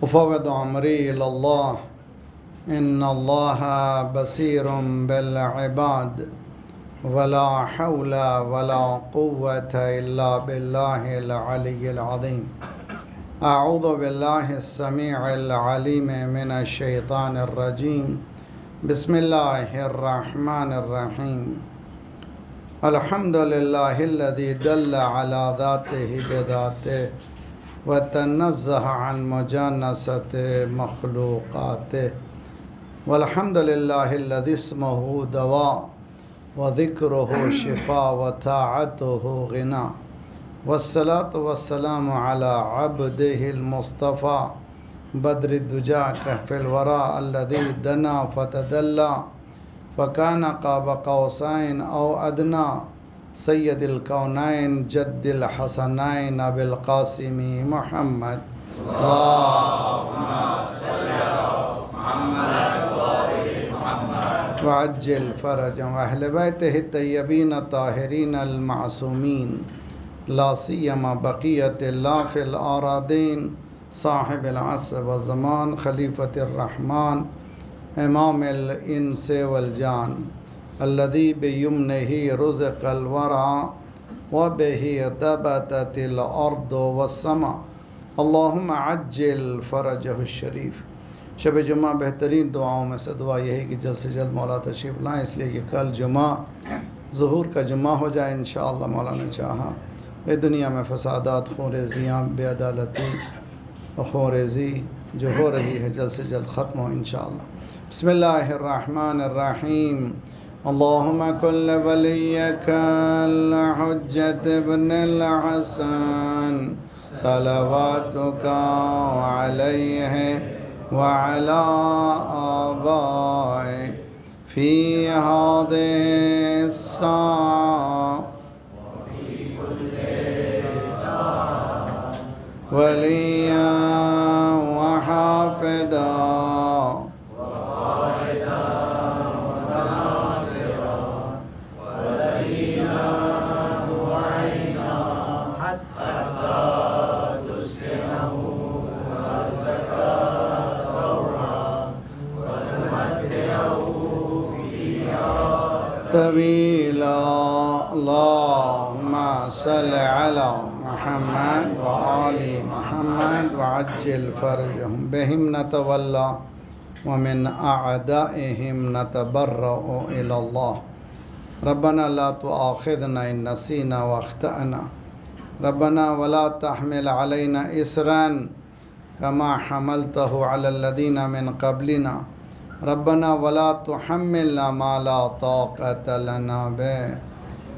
أفوض أمري إلى الله إن الله بصير بالعباد ولا حول ولا قوة إلا بالله العلي العظيم. أعوذ بالله السميع العليم من الشيطان الرجيم. بسم الله الرحمن الرحيم. الحمد لله الذي دل على ذاته بذاته وتنزه عن مجانسة مخلوقاته، والحمد لله الذي اسمه دواء وذكره شفاء وطاعته غنى، والصلاة والسلام على عبده المصطفى بدر الدجى كهف الورى الذي دنا فتدلى فكان قاب قوسين أو أدنى، سيد الكونين جد الحسنين أبي القاسم محمد. اللهم صل على محمد وعجل فرجا وأهل بيته الطيبين الطاهرين المعصومين، لا سيما بقية الله في الأراضين، صاحب العصر والزمان، خليفة الرحمن، إمام الإنس والجان، الذي بيمنه رزق الورى وبه ثبتت الأرض والسماء. اللهم عجل فرجه الشریف. شب جمعہ بہترین دعاؤں میں سے دعا یہی کہ جلد سے جلد مولا تشریف لائیں، اس لیے کہ کل جمعہ ظہور کا جمعہ ہو جائے انشاءاللہ مولا نے چاہا. یہ دنیا میں فسادات، خوریزیاں، بے عدالتی اور خوریزی جو ہو رہی ہے جلد سے جلد ختم ہو انشاءاللہ. بسم اللہ الرحمن الرحیم. اللہم کل ولیک الحجت ابن الحسن صلواتک علیہ وعلى آبائه في هذه الساعة وفي كل ساعة وليا وحافظا وقائدا وناصرا وليا وعينا حتى تسكنه طويلا. اللهم صل على محمد وآل محمد وعجل فرجهم بهم نتولى ومن أعدائهم نتبرأ إلى الله. ربنا لا تؤاخذنا إن نسينا واخطأنا ربنا ولا تحمل علينا إصرا كما حملته على الذين من قبلنا ربنا ولا تحملنا ما لا طاقة لنا به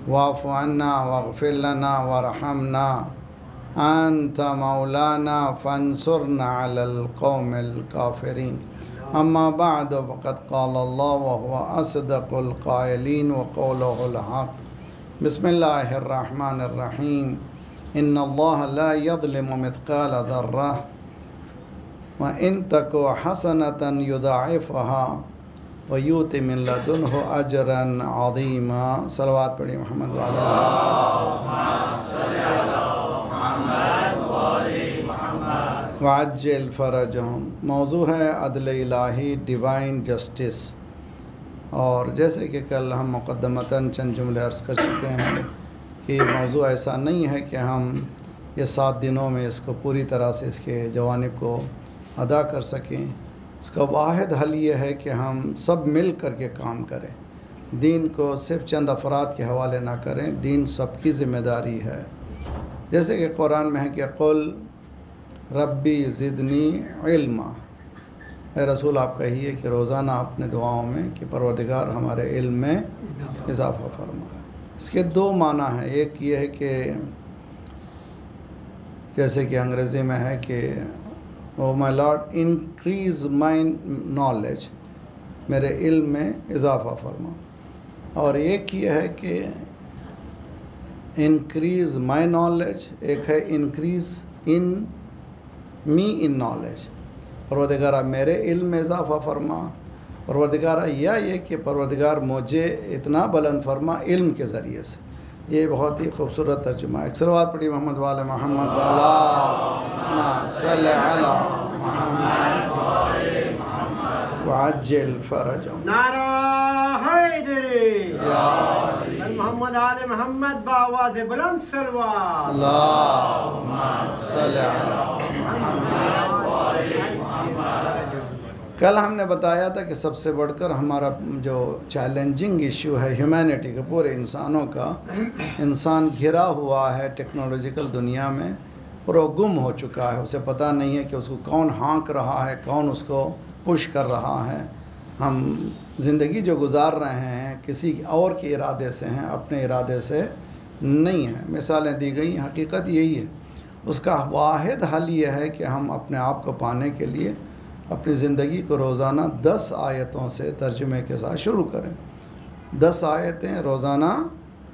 واعف عنا واغفر لنا وارحمنا أنت مولانا فانصرنا على القوم الكافرين. أما بعد فقد قال الله وهو أصدق القائلين وقوله الحق. بسم الله الرحمن الرحيم. إن الله لا يظلم مثقال ذرة وَإِن تَكُ حَسَنَةً يُضَاعِفْهَا وَيُؤْتِ مِن لَّدُنْهُ أَجْرًا عَظِيمًا. صلوات پڑھی محمد وعلی محمد وعجل فرجهم. موضوع ہے عدل الہی، ڈیوائن جسٹس. اور جیسے کہ کل ہم مقدمتاً چند جملے عرض کر چکے ہیں کہ موضوع ایسا نہیں ہے کہ ہم یہ 7 دنوں میں اس کو پوری طرح سے اس کے جوانب کو ادا کر سکیں. اس کا واحد حل یہ ہے کہ ہم سب مل کر کے کام کریں. دین کو صرف چند افراد کے حوالے نہ کریں، دین سب کی ذمہ داری ہے. جیسے کہ قرآن میں ہے کہ قل ربی زدنی علما. اے رسول آپ کہیے کہ روزانہ اپنے دعاؤں میں کہ پروردگار ہمارے علم میں اضافہ فرما. اس کے 2 معنی ہیں. ایک یہ ہے کہ جیسے کہ انگریزی میں ہے کہ او مائی لارڈ انکریز مائی نالج، میرے علم میں اضافہ فرما. اور ایک یہ ہے کہ انکریز مائی نالج، ایک ہے increase in me in knowledge. پروردگارہ میرے علم میں اضافہ فرما. پروردگارہ یہ کہ پروردگار مجھے اتنا بلند فرما علم کے ذریعے سے. یہ بہت ہی خوبصورت ترجمہ ہے. ایک صلوات پڑھی محمد والے محمد. اللہم صلی علی محمد وعجل فرجهم. نعرہ حیدری یا محمد آل محمد بآواز بلند سلوات. اللہم صلی علی محمد. کل ہم نے بتایا تھا کہ سب سے بڑھ کر ہمارا جو چیلنجنگ ایشو ہے ہیومینٹی کا، پورے انسانوں کا، انسان گھرا ہوا ہے ٹیکنالوجیکل دنیا میں اور وہ گم ہو چکا ہے. اسے پتہ نہیں ہے کہ اس کو کون ہانک رہا ہے، کون اس کو پش کر رہا ہے. ہم زندگی جو گزار رہے ہیں کسی اور کے ارادے سے ہیں، اپنے ارادے سے نہیں ہیں. مثالیں دی گئی، حقیقت یہی ہے. اس کا واحد حل یہ ہے کہ ہم اپنے آپ کو پانے کے لیے اپنی زندگی کو روزانہ 10 آیتوں سے ترجمے کے ساتھ شروع کریں. 10 آیتیں روزانہ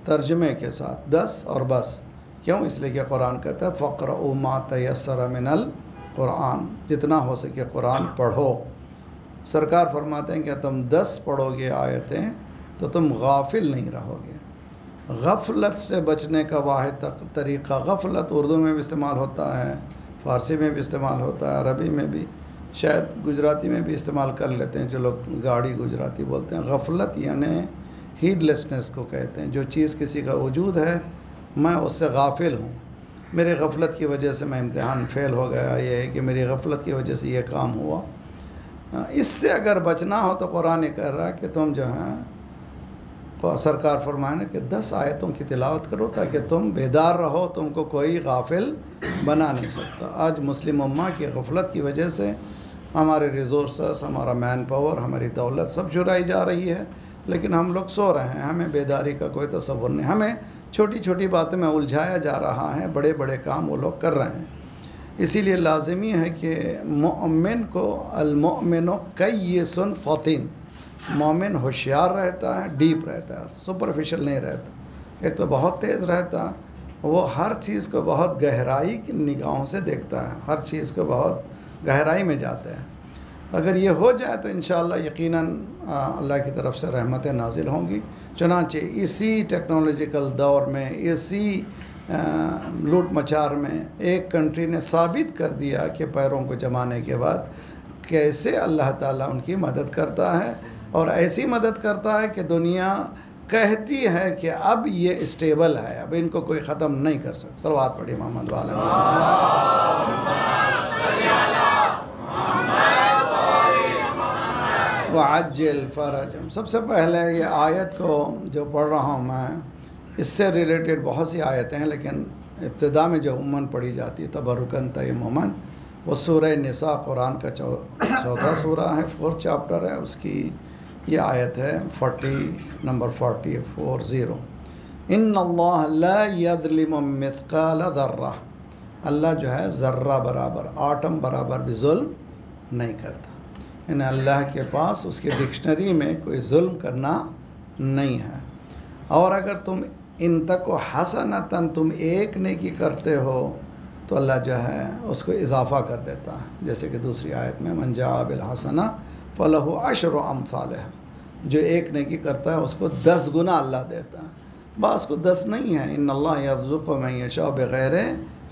ترجمے کے ساتھ، 10 اور بس. کیوں؟ اس لیے کہ قرآن کہتا ہے فَقْرَؤْا مَا تَيَسَّرَ مِنَ الْقُرْآنِ، جتنا ہو سکے قرآن پڑھو. سرکار فرماتے ہیں کہ تم 10 پڑھو گے آیتیں تو تم غافل نہیں رہو گے. غفلت سے بچنے کا واحد طریقہ، غفلت اردو میں بھی استعمال ہوتا ہے، فارسی میں بھی استعمال ہوتا ہے، عربی میں بھی، شاید گجراتی میں بھی استعمال کر لیتے ہیں جو لوگ گاڑی گجراتی بولتے ہیں. غفلت یعنی ہیڈ لیسنس کو کہتے ہیں. جو چیز کسی کا وجود ہے میں اس سے غافل ہوں. میری غفلت کی وجہ سے میں امتحان فیل ہو گیا، یہ ہے کہ میری غفلت کی وجہ سے یہ کام ہوا. اس سے اگر بچنا ہو تو قرآن کہہ رہا ہے کہ تم جو ہیں، سرکار فرمائے نا کہ 10 آیتوں کی تلاوت کرو تاکہ تم بیدار رہو، تم کو کوئی غافل بنا نہیں سکتا. آج مسلم امہ کی غفلت کی وجہ سے ہمارے ریزورسز، ہمارا مین پاور، ہماری دولت سب چرائی جا رہی ہے، لیکن ہم لوگ سو رہے ہیں. ہمیں بیداری کا کوئی تصور نہیں. ہمیں چھوٹی چھوٹی باتوں میں الجھایا جا رہا ہے، بڑے بڑے کام وہ لوگ کر رہے ہیں. اسی لیے لازمی ہے کہ مومن کو المؤمن کیس فطن، مومن ہوشیار رہتا ہے، ڈیپ رہتا ہے، سپرفیشل نہیں رہتا. ایک تو بہت تیز رہتا ہے، وہ ہر چیز کو بہت گہرائی کی نگاہوں سے دیکھتا ہے، ہر چیز کو بہت گہرائی میں جاتا ہے. اگر یہ ہو جائے تو انشاءاللہ یقیناً اللہ کی طرف سے رحمتیں نازل ہوں گی. چنانچہ اسی ٹیکنالوجیکل دور میں، اسی لوٹ مچار میں ایک کنٹری نے ثابت کر دیا کہ پیروں کو جمانے کے بعد کیسے اللہ تعالیٰ ان کی مدد کرتا ہے، اور ایسی مدد کرتا ہے کہ دنیا کہتی ہے کہ اب یہ اسٹیبل ہے، اب ان کو کوئی ختم نہیں کر سکتا. صلوات پڑھی محمد والے وعجل فرجهم. سب سے پہلے یہ آیت کو جو پڑھ رہا ہوں میں، اس سے ریلیٹڈ بہت سی آیتیں ہیں، لیکن ابتدا میں جو عموماً پڑھی جاتی ہے تبرکن تیمماً، وہ سورہ نساء قرآن کا چوتھا سورہ ہے، 4th چیپٹر ہے. اس کی یہ آیت ہے نمبر 40. ان اللہ لا یظلم مثقال ذرہ، اللہ جو ہے ذرہ برابر، آٹم برابر بھی ظلم نہیں کرتا. یعنی اللہ کے پاس اس کی ڈکشنری میں کوئی ظلم کرنا نہیں ہے. اور اگر تم ان تک و حسنتاً، تم ایک نیکی کرتے ہو تو اللہ جو ہے اس کو اضافہ کر دیتا ہے. جیسے کہ دوسری آیت میں من جاء بالحسنہ فلہ عشر امثالہا، جو ایک نیکی کرتا ہے اس کو 10 گنا اللہ دیتا ہے. بعض کو 10 نہیں ہے، ان اللہ یرزق من یشاء بغیر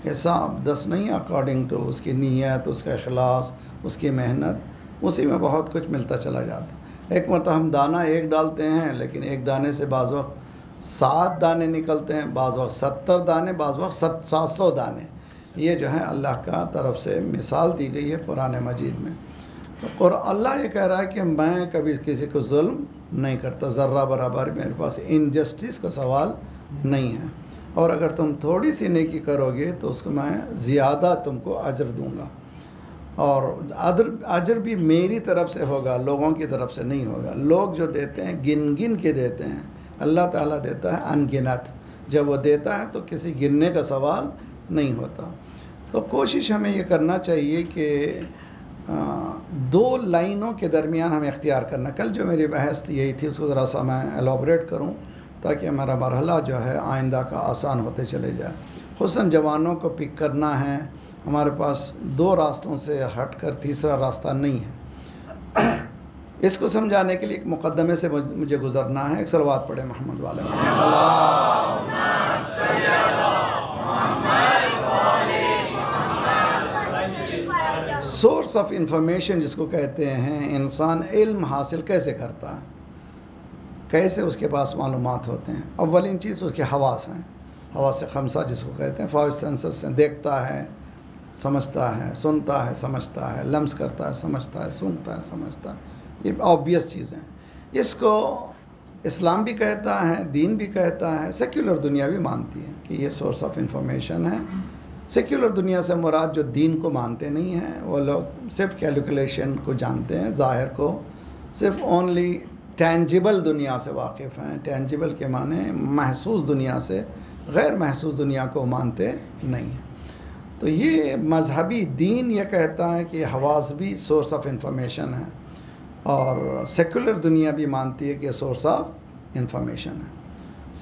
حساب. 10 نہیں، اکارڈنگ ٹو اس کی نیت، اس کا اخلاص، اس کی محنت، اسی میں بہت کچھ ملتا چلا جاتا. ایک مرتبہ ہم دانہ ایک ڈالتے ہیں، لیکن ایک دانے سے بعض وقت 7 دانے نکلتے ہیں، بعض وقت 70 دانے، بعض وقت 700 دانے. یہ جو ہے اللہ کا طرف سے مثال دی گئی ہے قرآن مجید میں. تو اللہ یہ کہہ رہا ہے کہ میں کبھی کسی کو ظلم نہیں کرتا، ذرہ برابر میرے پاس انجسٹس کا سوال نہیں ہے. اور اگر تم تھوڑی سی نیکی کرو گے تو اس کو میں زیادہ تم کو اجر دوں گا، اور اجر بھی میری طرف سے ہوگا، لوگوں کی طرف سے نہیں ہوگا. لوگ جو دیتے ہیں گن گن کے دیتے ہیں، اللہ تعالیٰ دیتا ہے ان گنت. جب وہ دیتا ہے تو کسی گننے کا سوال نہیں ہوتا. تو کوشش ہمیں یہ کرنا چاہیے کہ 2 لائنوں کے درمیان ہمیں اختیار کرنا. کل جو میری بحث تھی یہی تھی، اس کو ذرا سا میں ایلابریٹ کروں تاکہ ہمارا مرحلہ جو ہے آئندہ کا آسان ہوتے چلے جائے. خصوصاً جوانوں کو پک کرنا ہے. ہمارے پاس 2 راستوں سے ہٹ کر تیسرا راستہ نہیں ہے. اس کو سمجھانے کے لیے ایک مقدمے سے مجھے گزرنا ہے. ایک صلوات پڑھے محمد والے. سورس آف انفارمیشن جس کو کہتے ہیں، انسان علم حاصل کیسے کرتا ہے، کیسے اس کے پاس معلومات ہوتے ہیں؟ اولین چیز اس کے حواس ہیں، حواس خمسہ جس کو کہتے ہیں، 5 سینسز ہیں، دیکھتا ہے، سمجھتا ہے، سنتا ہے، سمجھتا ہے، لمس کرتا ہے، سمجھتا ہے، سونگتا ہے، سمجھتا ہے۔ یہ آبویس چیزیں ہیں۔ اس کو اسلام بھی کہتا ہے، دین بھی کہتا ہے، سیکولر دنیا بھی مانتی ہے کہ یہ سورس آف انفارمیشن ہے۔ سیکولر دنیا سے مراد جو دین کو مانتے نہیں ہیں، وہ لوگ صرف کیلکولیشن کو جانتے ہیں، ظاہر کو، صرف اونلی ٹینجیبل دنیا سے واقف ہیں۔ ٹینجیبل کے معنی محسوس دنیا سے، غیر محسوس دنیا کو مانتے نہیں ہیں۔ تو یہ مذہبی دین یہ کہتا ہے کہ حواس بھی سورس آف انفارمیشن ہے، اور سیکولر دنیا بھی مانتی ہے کہ یہ سورس آف انفارمیشن ہے۔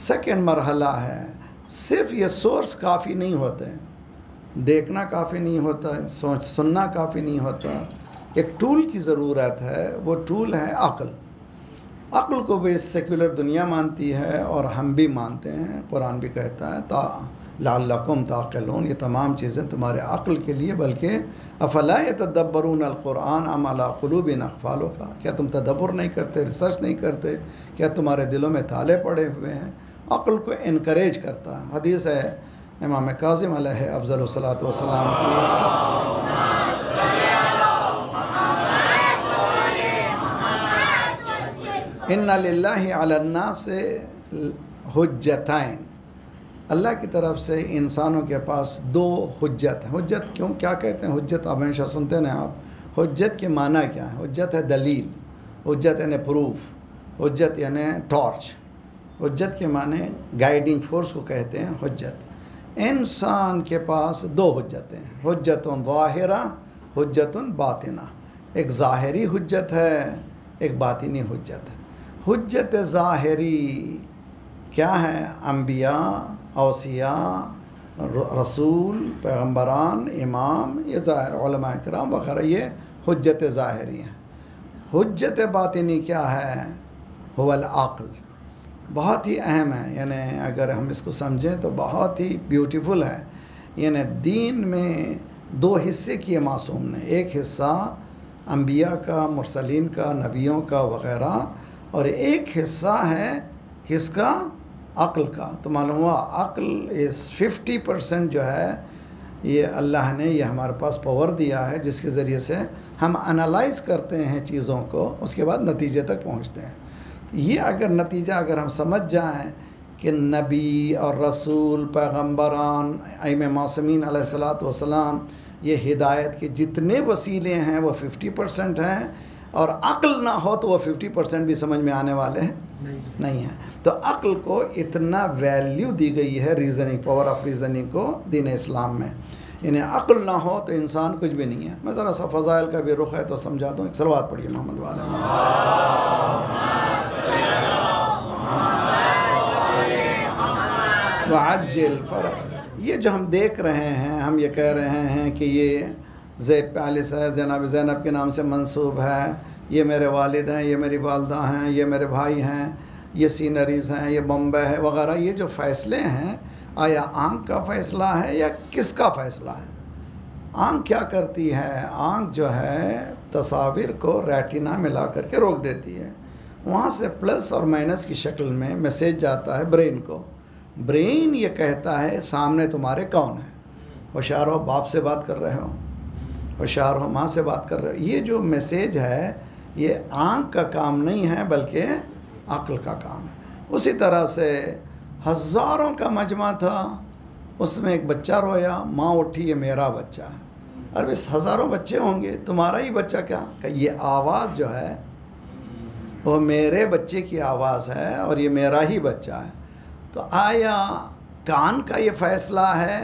سیکنڈ مرحلہ ہے، صرف یہ سورس کافی نہیں ہوتے، دیکھنا کافی نہیں ہوتا ہے، سننا کافی نہیں ہوتا، ایک ٹول کی ضرورت ہے، وہ ٹول ہے عقل۔ عقل کو بھی سیکولر دنیا مانتی ہے اور ہم بھی مانتے ہیں، قرآن بھی کہتا ہے لعلکم تعقلون، یہ تمام چیزیں تمہارے عقل کے لیے، بلکہ افلا یتدبرون القرآن ام علی قلوب اقفالها، کیا تم تدبر نہیں کرتے، ریسرچ نہیں کرتے، کیا تمہارے دلوں میں تالے پڑے ہوئے ہیں؟ عقل کو انکریج کرتا ہے۔ حدیث ہے امام کاظم علیہ افضل الصلاۃ والسلام کی، ان للہ علی الناس حجتین، اللہ کی طرف سے انسانوں کے پاس 2 حجت ہیں۔ حجت کیوں، کیا کہتے ہیں حجت؟ آپ ہمیشہ سنتے ہیں آپ، حجت کے معنی کیا ہے؟ حجت ہے دلیل، حجت یعنی پروف، حجت یعنی ٹارچ، حجت کے معنی گائیڈنگ فورس کو کہتے ہیں حجت۔ انسان کے پاس 2 حجتیں ہیں، حجت ظاہرہ، حجت باطنہ۔ ایک ظاہری حجت ہے، ایک باطنی حجت ہے۔ حجت ظاہری کیا ہے؟ انبیاء، اوصیاء، رسول، پیغمبران، امام، یہ ظاہر، علماء کرام وغیرہ، یہ حجت ظاہری ہے۔ حجت باطنی کیا ہے؟ هو العقل، بہت ہی اہم ہے، یعنی اگر ہم اس کو سمجھیں تو بہت ہی بیوٹیفل ہے۔ یعنی دین میں 2 حصے کیے معصوم نے، ایک حصہ انبیاء کا، مرسلین کا، نبیوں کا وغیرہ، اور ایک حصہ ہے کس کا؟ عقل کا۔ تو معلوم ہوا عقل اس 50% جو ہے، یہ اللہ نے یہ ہمارے پاس پاور دیا ہے، جس کے ذریعے سے ہم انالائز کرتے ہیں چیزوں کو، اس کے بعد نتیجے تک پہنچتے ہیں۔ یہ اگر نتیجہ اگر ہم سمجھ جائیں کہ نبی اور رسول، پیغمبران، ائمہ معصومین علیہ الصلاۃ والسلام، یہ ہدایت کے جتنے وسیلے ہیں وہ 50% ہیں، اور عقل نہ ہو تو وہ 50% بھی سمجھ میں آنے والے ہیں نہیں ہیں۔ تو عقل کو اتنا ویلیو دی گئی ہے، ریزننگ، پاور آف ریزننگ کو دین اسلام میں، یعنی عقل نہ ہو تو انسان کچھ بھی نہیں ہے۔ میں ذرا سا فضائل کا بھی رخ ہے تو سمجھا دوں، ایک صلوات پڑھیے محمد والے وعجل فرج۔ یہ جو ہم دیکھ رہے ہیں، ہم یہ کہہ رہے ہیں کہ یہ زیب پیلس ہے، جناب زینب کے نام سے منسوب ہے، یہ میرے والد ہیں، یہ میری والدہ ہیں، یہ میرے بھائی ہیں، یہ سینریز ہیں، یہ بمبے ہے وغیرہ، یہ جو فیصلے ہیں، آیا آنکھ کا فیصلہ ہے یا کس کا فیصلہ ہے؟ آنکھ کیا کرتی ہے؟ آنکھ جو ہے تصاویر کو ریٹینا ملا کر کے روک دیتی ہے، وہاں سے پلس اور مائنس کی شکل میں میسیج جاتا ہے برین کو۔ برین یہ کہتا ہے سامنے تمہارے کون ہے، ہوشیار ہو باپ سے بات کر رہے ہو، ہوشیار ہو ماں سے بات کر رہے ہو۔ یہ جو میسیج ہے یہ آنکھ کا کام نہیں ہے بلکہ عقل کا کام ہے۔ اسی طرح سے ہزاروں کا مجمع تھا، اس میں ایک بچہ رویا، ماں اٹھی، یہ میرا بچہ ہے۔ اور اس ہزاروں بچے ہوں گے، تمہارا ہی بچہ کیا؟ کہ یہ آواز جو ہے وہ میرے بچے کی آواز ہے اور یہ میرا ہی بچہ ہے۔ تو آیا کان کا یہ فیصلہ ہے؟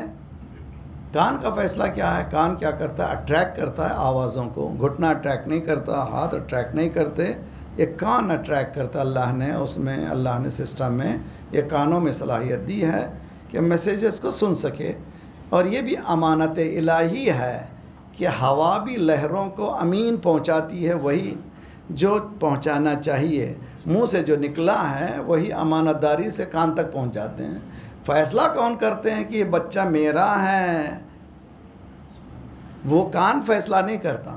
کان کا فیصلہ کیا ہے؟ کان کیا کرتا ہے؟ اٹریکٹ کرتا ہے آوازوں کو، گھٹنا اٹریکٹ نہیں کرتا، ہاتھ اٹریکٹ نہیں کرتے، یہ کان اٹریکٹ کرتا۔ اللہ نے اس میں، اللہ نے سسٹم میں یہ کانوں میں صلاحیت دی ہے کہ میسیجز کو سن سکے۔ اور یہ بھی امانت الہی ہے کہ ہوا بھی لہروں کو امین پہنچاتی ہے، وہی جو پہنچانا چاہیے، منہ سے جو نکلا ہے وہی امانت داری سے کان تک پہنچ جاتے ہیں۔ فیصلہ کون کرتے ہیں کہ یہ بچہ میرا ہے؟ وہ کان فیصلہ نہیں کرتا،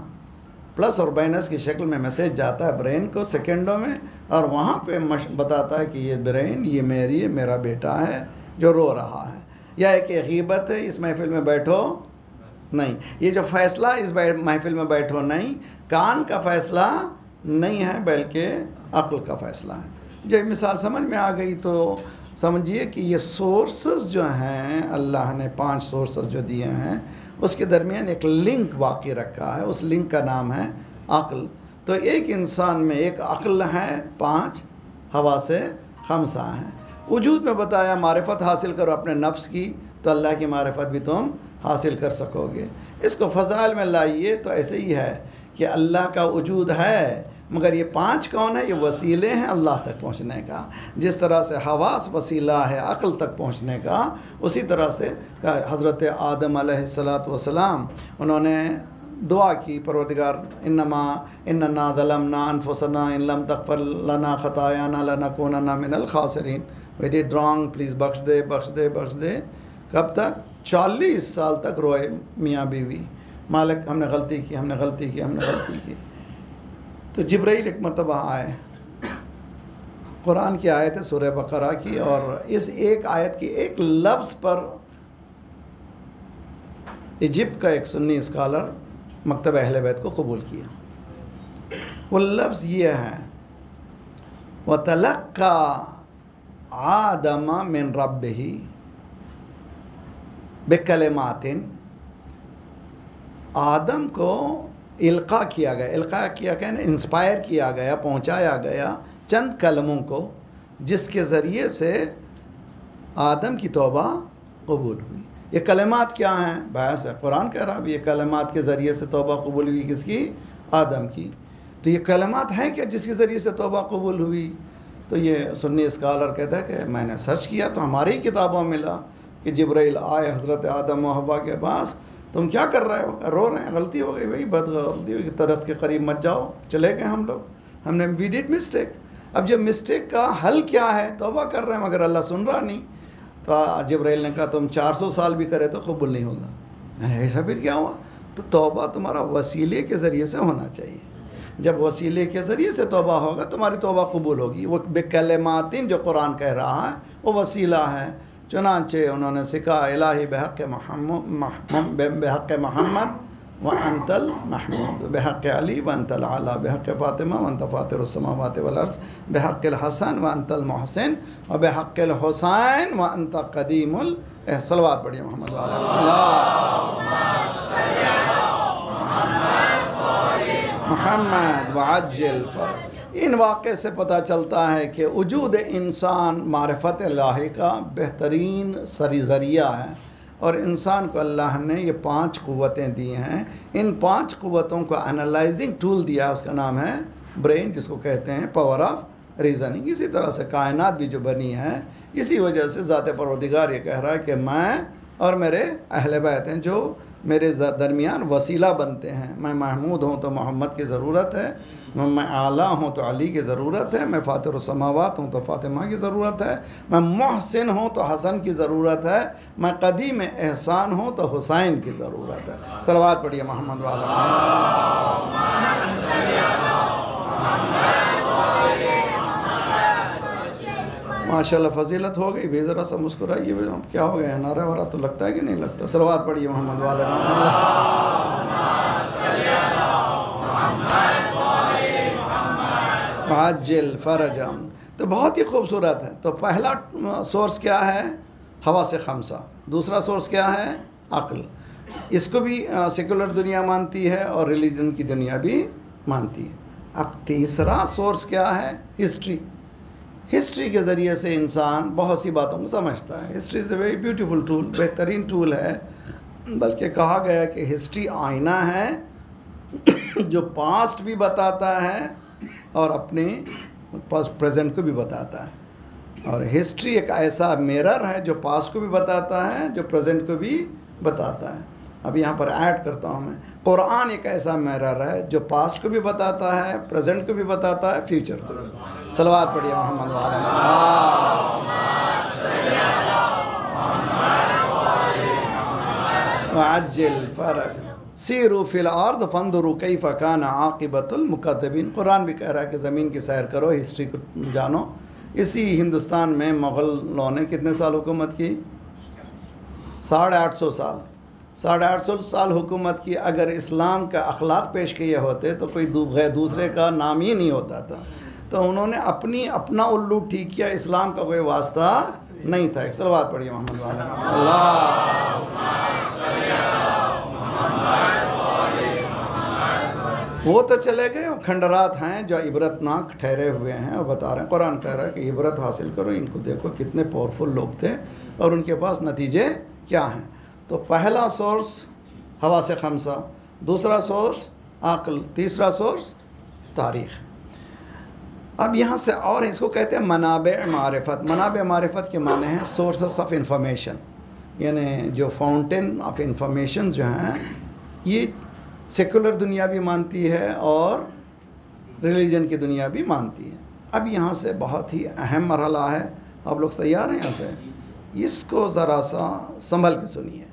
پلس اور مائنس کی شکل میں میسیج جاتا ہے برین کو سیکنڈوں میں، اور وہاں پہ بتاتا ہے کہ یہ برین یہ میرا بیٹا ہے جو رو رہا ہے، یا ایک غیبت ہے اس محفل میں بیٹھو نہیں، یہ جو فیصلہ اس محفل میں بیٹھو نہیں کان کا فیصلہ نہیں ہے بلکہ عقل کا فیصلہ ہے۔ جب مثال سمجھ میں آ گئی تو سمجھیے کہ یہ سورسز جو ہیں اللہ نے 5 سورسز جو دیے ہیں اس کے درمیان ایک لنک واقع رکھا ہے، اس لنک کا نام ہے عقل۔ تو ایک انسان میں ایک عقل ہے، 5 حواس خمسہ ہیں۔ وجود میں بتایا معرفت حاصل کرو اپنے نفس کی تو اللہ کی معرفت بھی تم حاصل کر سکو گے۔ اس کو فضائل میں لائیے تو ایسے ہی ہے کہ اللہ کا وجود ہے، مگر یہ 5 کون ہیں؟ یہ وسیلے ہیں اللہ تک پہنچنے کا۔ جس طرح سے حواس وسیلہ ہے عقل تک پہنچنے کا، اسی طرح سے حضرت آدم علیہ السلام انہوں نے دعا کی، پروردگار اننا ظلمنا انفسنا ان لم تغفر لنا خطایانا لنکونن من الخاسرین، we did wrong please بخش دے بخش دے بخش دے۔ کب تک؟ 40 سال تک روئے میاں بیوی، مالک ہم نے غلطی کی ہم نے غلطی کی ہم نے غلطی کی۔ تو جبرائیل ایک مرتبہ آئے، قرآن کی آیت ہے سورہ بقرہ کی، اور اس ایک آیت کی ایک لفظ پر ایجپٹ کا ایک سنی اسکالر مکتب اہل بیت کو قبول کیا۔ وہ لفظ یہ ہے وَتَلَقَّى آدَمَ مِن رَبِّهِ بِكَلِمَاتٍ، آدم کو القاء کیا گیا، القاء کیا کہنا انسپائر کیا گیا، پہنچایا گیا چند کلموں کو جس کے ذریعے سے آدم کی توبہ قبول ہوئی۔ یہ کلمات کیا ہیں؟ بحث ہے، قرآن کہہ رہا بھی یہ کلمات کے ذریعے سے توبہ قبول ہوئی کس کی؟ آدم کی۔ تو یہ کلمات ہیں کیا جس کے ذریعے سے توبہ قبول ہوئی؟ تو یہ سنی اسکالر کہتا ہے کہ میں نے سرچ کیا تو ہماری ہی کتابوں ملا کہ جبرائیل آئے حضرت آدم و حوا کے پاس، تم کیا کر رہے ہو؟ رو رہے ہیں، غلطی ہو گئی بھائی، غلطی ہوئی، درخت کے قریب مت جاؤ، چلے گئے ہم نے وی ڈیڈ مسٹیک۔ اب جب مسٹیک کا حل کیا ہے؟ توبہ کر رہے ہیں مگر اللہ سن رہا نہیں۔ تو جبرائیل نے کہا تم 400 سال بھی کرے تو قبول نہیں ہوگا۔ میں نے ایسا پھر کیا ہوا؟ تو توبہ تمہارا وسیلے کے ذریعے سے ہونا چاہیے، جب وسیلے کے ذریعے سے توبہ ہوگا تمہاری توبہ قبول ہوگی۔ وہ بکلماتن جو قرآن کہہ رہا ہے وہ وسیلہ ہے، چنانچہ انہوں نے سکھا الہی بحق محمد وانت المحمود، بحق علی وانت العلا، بحق فاطمہ وانت فاطر السماوات والارض، بحق الحسن وانت المحسن، وبحق الحسین وانت قدیم صلوات پڑھیے محمد والا محمد وعجل فرج۔ ان واقعے سے پتہ چلتا ہے کہ وجود انسان معرفت اللہ کا بہترین ذریعہ ہے، اور انسان کو اللہ نے یہ 5 قوتیں دی ہیں۔ ان 5 قوتوں کو انالائزنگ ٹول دیا، اس کا نام ہے برین، جس کو کہتے ہیں پاور آف ریزننگ۔ اسی طرح سے کائنات بھی جو بنی ہے، اسی وجہ سے ذات پروردگار یہ کہہ رہا ہے کہ میں اور میرے اہل بیت ہیں جو میرے درمیان وسیلہ بنتے ہیں۔ میں محمود ہوں تو محمد کی ضرورت ہے، میں اعلیٰ ہوں تو علی کی ضرورت ہے، میں فاطر السماوات ہوں تو فاطمہ کی ضرورت ہے، میں محسن ہوں تو حسن کی ضرورت ہے، میں قدیم احسان ہوں تو حسین کی ضرورت ہے۔ صلوات پڑھیے محمد والا ماشاءاللہ۔ فضیلت ہو گئی بھی، ذرا سا مسکرائیے، کیا ہو گیا ہے؟ نعرہ وارہ تو لگتا ہے کہ نہیں لگتا؟ صلوات پڑھیے محمد والے عاجل فرجم۔ تو بہت ہی خوبصورت ہے۔ تو پہلا سورس کیا ہے؟ حواس خمسہ۔ دوسرا سورس کیا ہے؟ عقل۔ اس کو بھی سیکولر دنیا مانتی ہے اور ریلیجن کی دنیا بھی مانتی ہے۔ اب تیسرا سورس کیا ہے؟ ہسٹری۔ ہسٹری کے ذریعے سے انسان بہت سی باتوں کو سمجھتا ہے۔ History is a very beautiful tool, بہترین ٹول ہے، بلکہ کہا گیا کہ ہسٹری آئینہ ہے جو پاسٹ بھی بتاتا ہے اور اپنے پریزنٹ کو بھی بتاتا ہے، اور ہسٹری ایک ایسا میرر ہے جو پاسٹ کو بھی بتاتا ہے، جو پریزنٹ کو بھی بتاتا ہے۔ اب یہاں پر ایڈ کرتا ہوں میں، قرآن ایک ایسا میرر ہے جو پاسٹ کو بھی بتاتا ہے، پریزنٹ کو بھی بتاتا ہے، فیوچر کو بھی۔ صلوات پڑھیے محمد والا وعجل فرج۔ سیروا فی الارض فانظروا کیف کان عاقبۃ المکذبین. قرآن بھی کہہ رہا ہے کہ زمین کی سیر کرو، ہسٹری کو جانو. اسی ہندوستان میں مغلوں نے کتنے سال حکومت کی؟ 850 سال. 850 سال حکومت کی. اگر اسلام کا اخلاق پیش کیے ہوتے تو کوئی دوسرے کا نام ہی نہیں ہوتا تھا. تو انہوں نے اپنا الو ٹھیک کیا، اسلام کا کوئی واسطہ نہیں تھا. ایک صلوات پڑھیے محمد والے اللہ. وہ تو چلے گئے، وہ کھنڈرات ہیں جو عبرتناک ٹھہرے ہوئے ہیں، اور بتا رہے ہیں قرآن کہہ رہا ہے کہ عبرت حاصل کرو. ان کو دیکھو کتنے پاورفل لوگ تھے اور ان کے پاس نتیجے کیا ہیں. تو پہلا سورس حواس خمسہ، دوسرا سورس عقل، تیسرا سورس تاریخ. اب یہاں سے اور اس کو کہتے ہیں منابع معرفت. منابع معرفت کے معنی ہیں سورسز آف انفارمیشن، یعنی جو فاؤنٹین آف انفارمیشن جو ہیں یہ سیکولر دنیا بھی مانتی ہے اور ریلیجن کی دنیا بھی مانتی ہے. اب یہاں سے بہت ہی اہم مرحلہ ہے. آپ لوگ تیار ہیں یہاں سے؟ اس کو ذرا سا سنبھل کے سنیے.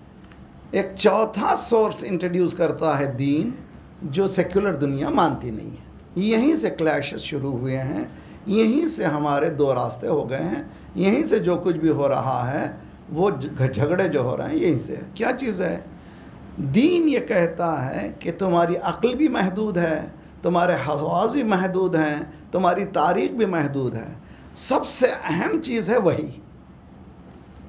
ایک چوتھا سورس انٹروڈیوس کرتا ہے دین، جو سیکولر دنیا مانتی نہیں ہے. یہیں سے کلیشز شروع ہوئے ہیں، یہیں سے ہمارے دو راستے ہو گئے ہیں، یہیں سے جو کچھ بھی ہو رہا ہے وہ جھگڑے جو ہو رہے ہیں یہیں سے. کیا چیز ہے؟ دین یہ کہتا ہے کہ تمہاری عقل بھی محدود ہے، تمہارے حواس بھی محدود ہیں، تمہاری تاریخ بھی محدود ہے. سب سے اہم چیز ہے وحی.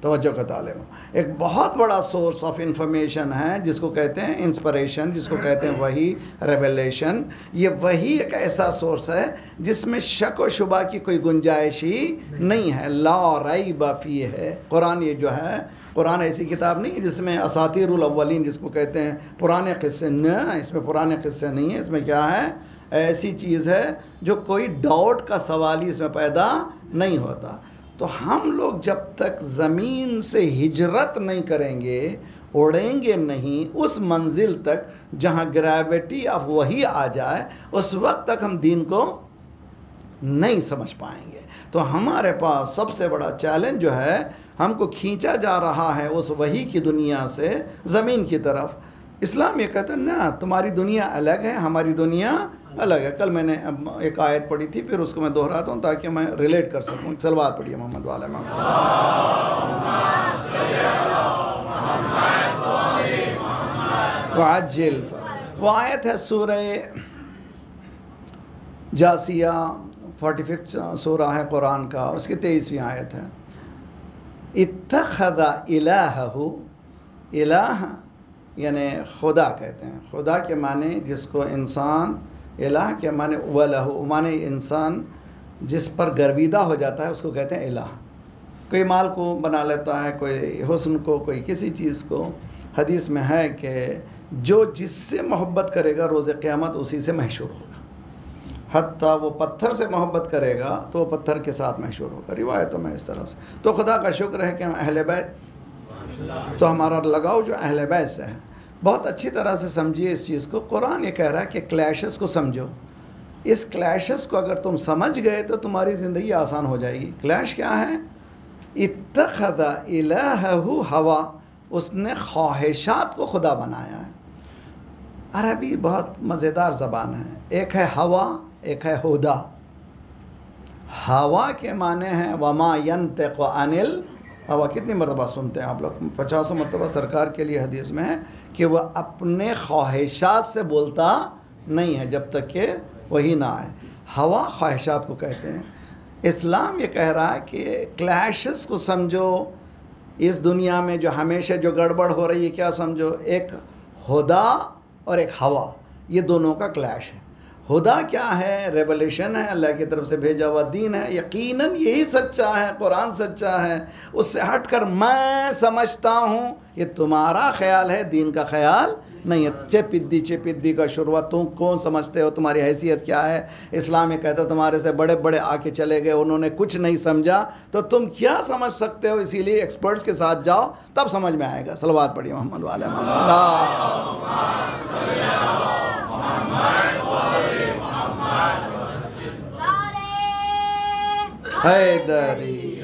توجہ کا طالب. ایک بہت بڑا سورس آف انفارمیشن ہے جس کو کہتے ہیں انسپریشن، جس کو کہتے ہیں وحی، ریویلیشن. یہ وحی ایک ایسا سورس ہے جس میں شک و شبہ کی کوئی گنجائش ہی نہیں ہے. لا ریب فیہ ہے قرآن. یہ جو ہے قرآن ایسی کتاب نہیں جس میں اساطیر الاولین جس کو کہتے ہیں پرانے قصے. نہ، اس میں پرانے قصے نہیں ہیں. اس میں کیا ہے؟ ایسی چیز ہے جو کوئی ڈاؤٹ کا سوال ہی اس میں پیدا نہیں ہوتا. تو ہم لوگ جب تک زمین سے ہجرت نہیں کریں گے، اڑیں گے نہیں اس منزل تک جہاں گریویٹی آف وحی آ جائے، اس وقت تک ہم دین کو نہیں سمجھ پائیں گے. تو ہمارے پاس سب سے بڑا چیلنج جو ہے، ہم کو کھینچا جا رہا ہے اس وحی کی دنیا سے زمین کی طرف. اسلام یہ کہتا ہے نہ، تمہاری دنیا الگ ہے، ہماری دنیا الگ ہے. کل میں نے ایک آیت پڑھی تھی، پھر اس کو میں دہراتا ہوں تاکہ میں ریلیٹ کر سکوں. صلوات پڑھیے محمد والے محمد. وعجل. وہ آیت ہے سورہ جاسیہ، 45 سورہ ہے قرآن کا، اس کی 23ویں آیت ہے. اتخذ الہہ، الہ یعنی خدا کہتے ہیں. خدا کے معنی جس کو انسان، الہ کے معنی ولہ، معنی انسان جس پر گرویدہ ہو جاتا ہے اس کو کہتے ہیں الہ. کوئی مال کو بنا لیتا ہے، کوئی حسن کو، کوئی کسی چیز کو. حدیث میں ہے کہ جو جس سے محبت کرے گا روز قیامت اسی سے محشور ہوگا. حتیٰ وہ پتھر سے محبت کرے گا تو وہ پتھر کے ساتھ محشور ہوگا. روایتوں میں اس طرح سے. تو خدا کا شکر ہے کہ ہم اہل بیت، تو ہمارا لگاؤ جو اہل بیت سے ہے. بہت اچھی طرح سے سمجھیے اس چیز کو. قرآن یہ کہہ رہا ہے کہ کلیشز کو سمجھو. اس کلیشز کو اگر تم سمجھ گئے تو تمہاری زندگی آسان ہو جائے گی. کلیش کیا ہے؟ اتخذ الہہ ہوا، اس نے خواہشات کو خدا بنایا ہے. عربی بہت مزیدار زبان ہے. ایک ہے ہوا، ایک ہے ہدا. ہوا کے معنی ہیں وما ینطق عن الہوا. کتنی مرتبہ سنتے ہیں آپ لوگ؟ 50 مرتبہ سرکار کے لیے حدیث میں ہے کہ وہ اپنے خواہشات سے بولتا نہیں ہے جب تک کہ وہی نہ آئے. ہوا خواہشات کو کہتے ہیں. اسلام یہ کہہ رہا ہے کہ کلیشز کو سمجھو. اس دنیا میں جو ہمیشہ جو گڑبڑ ہو رہی ہے کیا سمجھو؟ ایک ہدا اور ایک ہوا، یہ دونوں کا کلیش ہے. ہدا کیا ہے؟ ریولیشن ہے، اللہ کی طرف سے بھیجا ہوا دین ہے. یقیناً یہی سچا ہے، قرآن سچا ہے. اس سے ہٹ کر میں سمجھتا ہوں، یہ تمہارا خیال ہے، دین کا خیال نہیں ہے. چپدی کا شروعات تم کون سمجھتے ہو؟ تمہاری حیثیت کیا ہے؟ اسلام یہ کہتا تمہارے سے بڑے بڑے آ کے چلے گئے، انہوں نے کچھ نہیں سمجھا، تو تم کیا سمجھ سکتے ہو؟ اسی لیے ایکسپرٹس کے ساتھ جاؤ، تب سمجھ میں آئے گا. صلوات پڑھیے محمد والے حیدری.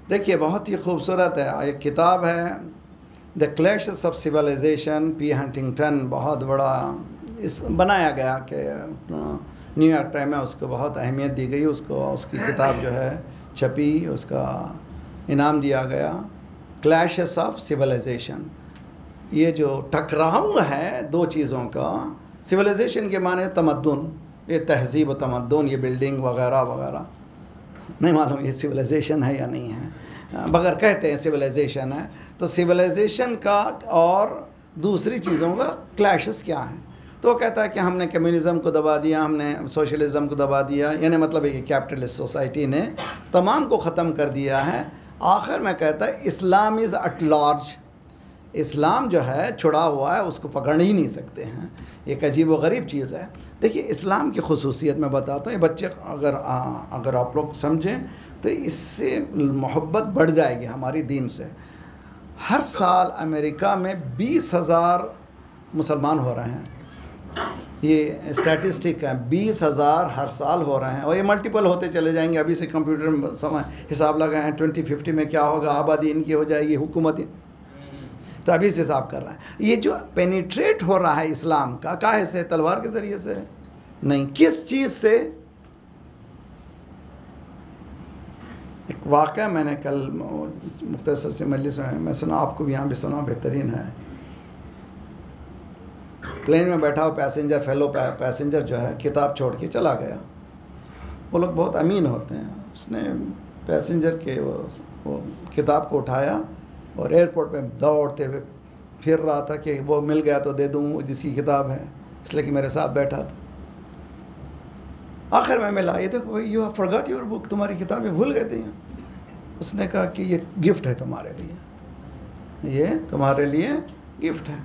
دیکھیے بہت ہی خوبصورت ہے. ایک کتاب ہے the clashes of civilisation, P Huntington بہت بڑا اس بنایا گیا کہ نیو یارک ٹائم میں اس کو بہت اہمیت دی گئی، اس کو اس کی کتاب جو ہے چھپی، اس کا انعام دیا گیا، کلیشز آف سویلائزیشن۔ یہ جو ٹکراؤ ہے دو چیزوں کا، سویلائزیشن کے معنی تمدن، یہ تہذیب و تمدن، یہ بلڈنگ وغیرہ وغیرہ، نہیں معلوم یہ سویلائزیشن ہے یا نہیں ہے، بغیر کہتے ہیں سویلائزیشن ہے۔ تو سویلائزیشن کا اور دوسری چیزوں کا کلیشز کیا ہیں؟ تو وہ کہتا ہے کہ ہم نے کمیونزم کو دبا دیا، ہم نے سوشلزم کو دبا دیا، یعنی مطلب ہے کہ کیپٹلسٹ سوسائٹی نے تمام کو ختم کر دیا ہے۔ آخر میں کہتا ہے اسلام از ایٹ لارج، اسلام جو ہے چھڑا ہوا ہے، اس کو پکڑ ہی نہیں سکتے ہیں، ایک عجیب و غریب چیز ہے۔ دیکھیے اسلام کی خصوصیت میں بتاتا ہوں، یہ بچے اگر آپ لوگ سمجھیں تو اس سے محبت بڑھ جائے گی ہماری دین سے۔ ہر سال امریکہ میں 20,000 مسلمان ہو رہے ہیں، یہ اسٹیٹسٹک ہے، 20,000 ہر سال ہو رہے ہیں، اور یہ ملٹیپل ہوتے چلے جائیں گے۔ ابھی سے کمپیوٹر میں حساب لگائیں 2050 میں کیا ہوگا، آبادی ان کی ہو جائے گی، حکومت تو ابھی سے حساب کر رہے ہیں۔ یہ جو پینیٹریٹ ہو رہا ہے اسلام کا، کاہے سے؟ تلوار کے ذریعے سے نہیں، کس چیز سے؟ ایک واقعہ میں نے کل مختصر سے مجلس میں سنا، آپ کو بھی یہاں بھی سنا، بہترین ہے۔ پلین میں بیٹھا ہوا پیسنجر، فیلو پیسنجر جو ہے کتاب چھوڑ کے چلا گیا۔ وہ لوگ بہت امین ہوتے ہیں، اس نے پیسنجر کے وہ کتاب کو اٹھایا اور ایئرپورٹ پہ دوڑتے ہوئے پھر رہا تھا کہ وہ مل گیا تو دے دوں جس کی کتاب ہے، اس لیے کہ میرے ساتھ بیٹھا تھا۔ آخر میں ملا، یہ دیکھو یو ہیو فارگاٹ یور بک، تمہاری کتابیں بھول گئے تھے۔ اس نے کہا کہ یہ گفٹ ہے تمہارے لیے، یہ تمہارے لیے گفٹ ہے۔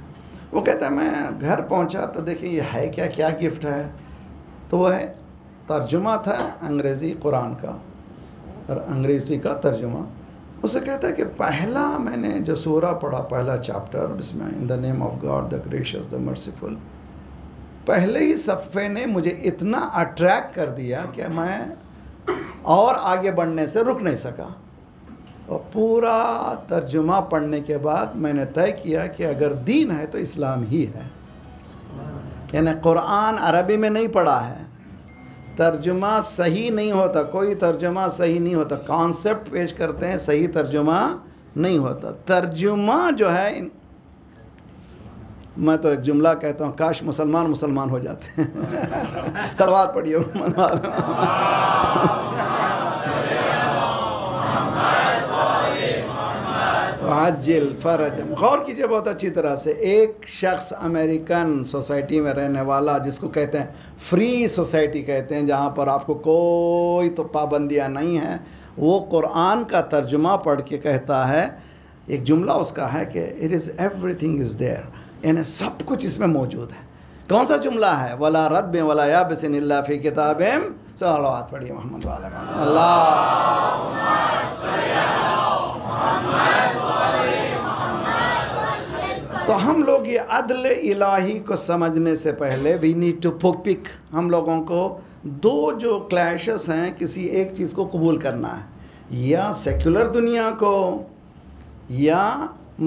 وہ کہتا ہے میں گھر پہنچا تو دیکھیں یہ ہے کیا گفٹ ہے؟ تو وہ ہے ترجمہ تھا انگریزی قرآن کا، اور انگریزی کا ترجمہ۔ اسے کہتا ہے کہ پہلا میں نے جو سورہ پڑھا، پہلا چیپٹر، بسم اللہ in the name of God the gracious the merciful, پہلے ہی صفحے نے مجھے اتنا اٹریکٹ کر دیا کہ میں اور آگے بڑھنے سے رک نہیں سکا۔ اور پورا ترجمہ پڑھنے کے بعد میں نے طے کیا کہ اگر دین ہے تو اسلام ہی ہے۔ یعنی قرآن عربی میں نہیں پڑھا ہے، ترجمہ صحیح نہیں ہوتا، کوئی ترجمہ صحیح نہیں ہوتا، کانسیپٹ پیش کرتے ہیں، صحیح ترجمہ نہیں ہوتا۔ ترجمہ جو ہے، میں تو ایک جملہ کہتا ہوں، کاش مسلمان ہو جاتے ہیں۔ صلوات پڑھیے۔ عجل فرجم۔ غور کیجئے بہت اچھی طرح سے، ایک شخص امریکن سوسائٹی میں رہنے والا، جس کو کہتے ہیں فری سوسائٹی کہتے ہیں، جہاں پر آپ کو کوئی تو پابندیاں نہیں ہیں، وہ قرآن کا ترجمہ پڑھ کے کہتا ہے، ایک جملہ اس کا ہے کہ it is every thing is there, یعنی سب کچھ اس میں موجود ہے۔ کون سا جملہ ہے؟ ولا رد ولا یابس الا فی کتاب، صلوات پڑھیے محمد والے محمد۔ اللہم صلی علی محمد والے محمد۔ تو ہم لوگ یہ عدل الہی کو سمجھنے سے پہلے وی نیڈ ٹو پک، ہم لوگوں کو دو جو کلیشز ہیں، کسی ایک چیز کو قبول کرنا ہے، یا سیکولر دنیا کو یا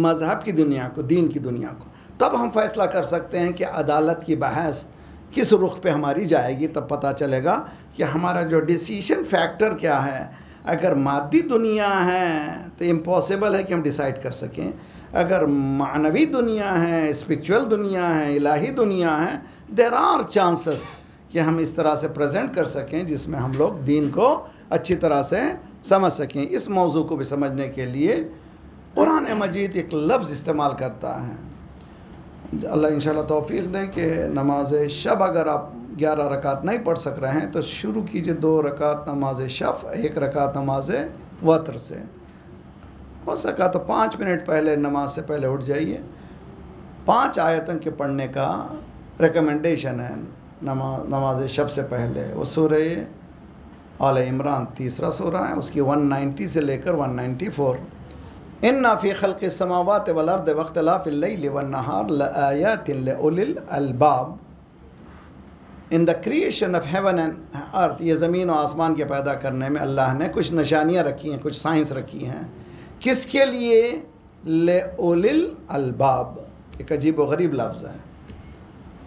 مذہب کی دنیا کو، دین کی دنیا کو۔ تب ہم فیصلہ کر سکتے ہیں کہ عدالت کی بحث کس رخ پہ ہماری جائے گی، تب پتہ چلے گا کہ ہمارا جو ڈیسیشن فیکٹر کیا ہے۔ اگر مادی دنیا ہے تو امپاسبل ہے کہ ہم ڈیسائیڈ کر سکیں، اگر معنوی دنیا ہے، اسپریچول دنیا ہے، الہی دنیا ہے، دیر آر چانسز کہ ہم اس طرح سے پریزنٹ کر سکیں جس میں ہم لوگ دین کو اچھی طرح سے سمجھ سکیں۔ اس موضوع کو بھی سمجھنے کے لیے قرآن مجید ایک لفظ استعمال کرتا ہے۔ اللہ انشاءاللہ توفیق دیں کہ نماز شب اگر آپ 11 رکعت نہیں پڑھ سک رہے ہیں تو شروع کیجئے 2 رکعت نماز شفع، 1 رکعت نماز وتر سے۔ ہو سکا تو 5 منٹ پہلے نماز سے پہلے اٹھ جائیے۔ 5 آیتوں کے پڑھنے کا ریکمنڈیشن ہے نماز شب سے پہلے۔ وہ سورہ آل عمران 3 سورہ ہے، اس کی 190 سے لے کر 194۔ ان فی خلق السماوات والارض واختلاف اللیل والنہار لآیات لأولی الالباب۔ In the creation of heaven and earth, یہ زمین و آسمان کے پیدا کرنے میں اللہ نے کچھ نشانیاں رکھی ہیں، کچھ سائنس رکھی ہیں۔ کس کے لیے؟ لِأُولِي الْأَلْبَابِ، ایک عجیب و غریب لفظ ہے.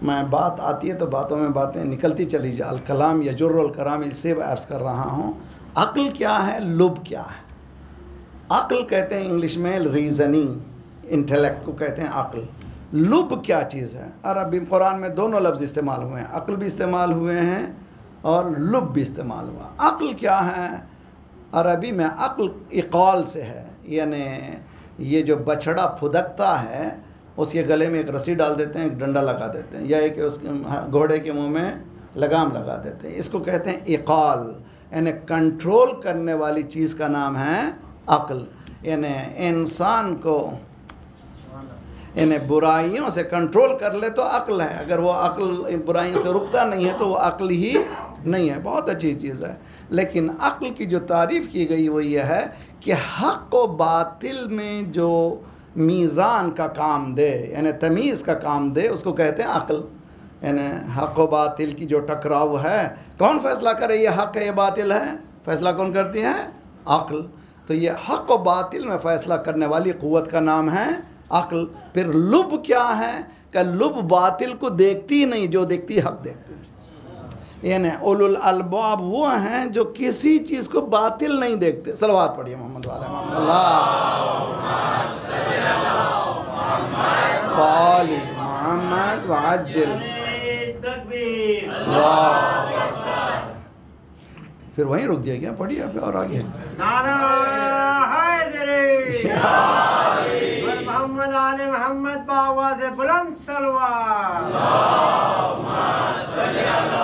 میں بات آتی ہے تو باتوں میں باتیں نکلتی چلی جائے. الکلام یجر الکلام، اس سے عرض کر رہا ہوں. عقل کیا ہے، لب کیا ہے؟ عقل کہتے ہیں انگلش میں ریزننگ، انٹلیکٹ کو کہتے ہیں عقل. لب کیا چیز ہے؟ عربی قرآن میں دونوں لفظ استعمال ہوئے ہیں، عقل بھی استعمال ہوئے ہیں اور لب بھی استعمال ہوا. عقل کیا ہے؟ عربی میں عقل اقال سے ہے، یعنی یہ جو بچھڑا پھدکتا ہے اس کے گلے میں ایک رسی ڈال دیتے ہیں، ایک ڈنڈا لگا دیتے ہیں، یا ایک اس کے گھوڑے کے منہ میں لگام لگا دیتے ہیں. اس کو کہتے ہیں اقال، یعنی کنٹرول کرنے والی چیز کا نام ہے عقل. یعنی انسان کو برائیوں سے کنٹرول کر لے تو عقل ہے. اگر وہ عقل برائیوں سے رکتا نہیں ہے تو وہ عقل ہی نہیں ہے. بہت اچھی چیز ہے. لیکن عقل کی جو تعریف کی گئی وہ یہ ہے کہ حق و باطل میں جو میزان کا کام دے، یعنی تمیز کا کام دے، اس کو کہتے ہیں عقل. یعنی حق و باطل کی جو ٹکراؤ ہے، کون فیصلہ کرے یہ حق ہے یہ باطل ہے؟ فیصلہ کون کرتی ہے؟ عقل. تو یہ حق و باطل میں فیصلہ کرنے والی قوت کا نام ہے عقل. پھر لب کیا ہے کہ لب باطل کو دیکھتی نہیں، جو دیکھتی حق دیکھتی. یعنی اولو الالباب وہ ہیں جو کسی چیز کو باطل نہیں دیکھتے. صلوات پڑھیے محمد والے محمد. اللہم صلی علی محمد وآل محمد وعجل. اللہ پھر وہیں رک دیا گیا. پڑھیے اور آگے. نعرہ حیدری محمد آل محمد بآواز بلند صلوات. اللہم صلی علی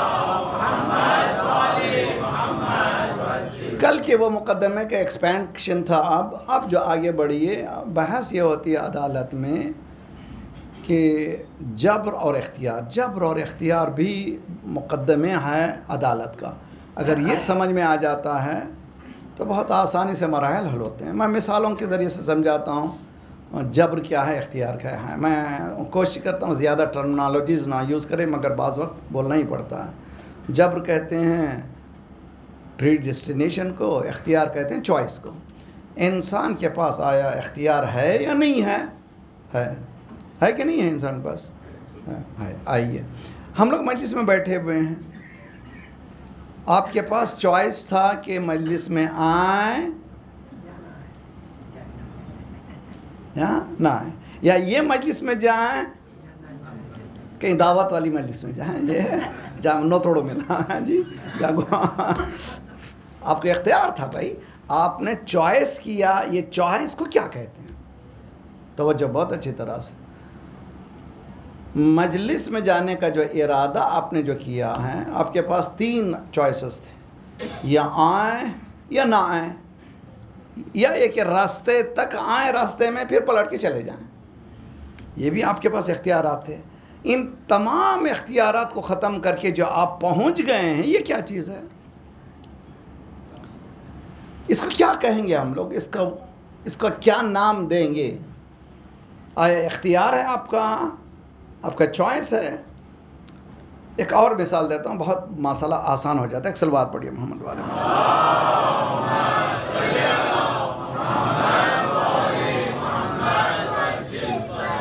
محمد وآل محمد. کل کے وہ مقدمے کا ایکسپینشن تھا. اب جو آگے بڑھیے، بحث یہ ہوتی ہے عدالت میں کہ جبر اور اختیار بھی مقدمے ہے عدالت کا. اگر یہ سمجھ میں آ جاتا ہے تو بہت آسانی سے مراحل حل ہوتے ہیں. میں مثالوں کے ذریعے سے سمجھاتا ہوں جبر کیا ہے، اختیار کیا ہے. میں کوشش کرتا ہوں زیادہ ٹرمنالوجیز نہ یوز کریں، مگر بعض وقت بولنا ہی پڑتا ہے. جبر کہتے ہیں پری ڈیسٹینیشن کو، اختیار کہتے ہیں چوائس کو. انسان کے پاس آیا اختیار ہے یا نہیں ہے؟ ہے کہ نہیں ہے انسان کے پاس؟ ہے. آئیے ہم لوگ مجلس میں بیٹھے ہوئے ہیں. آپ کے پاس چوائس تھا کہ مجلس میں آئیں یا نہ آئیں، یا یہ مجلس میں جائیں، کہیں دعوت والی مجلس میں جائیں، یہ جہاں نو توڑو ملا جی آپ کو اختیار تھا بھائی، آپ نے چوائس کیا. یہ چوائس کو کیا کہتے ہیں؟ توجہ بہت اچھی طرح سے. مجلس میں جانے کا جو ارادہ آپ نے جو کیا ہے، آپ کے پاس 3 چوائسز تھے، یا آئیں یا نہ آئیں، یا ایک راستے تک آئیں، راستے میں پھر پلٹ کے چلے جائیں. یہ بھی آپ کے پاس اختیارات تھے. ان تمام اختیارات کو ختم کر کے جو آپ پہنچ گئے ہیں، یہ کیا چیز ہے؟ اس کو کیا کہیں گے ہم لوگ؟ اس کا کیا نام دیں گے؟ آیا اختیار ہے آپ کا چوائس ہے؟ ایک اور مثال دیتا ہوں، بہت مسئلہ آسان ہو جاتا ہے. ایک صلوات پڑھیے محمد والے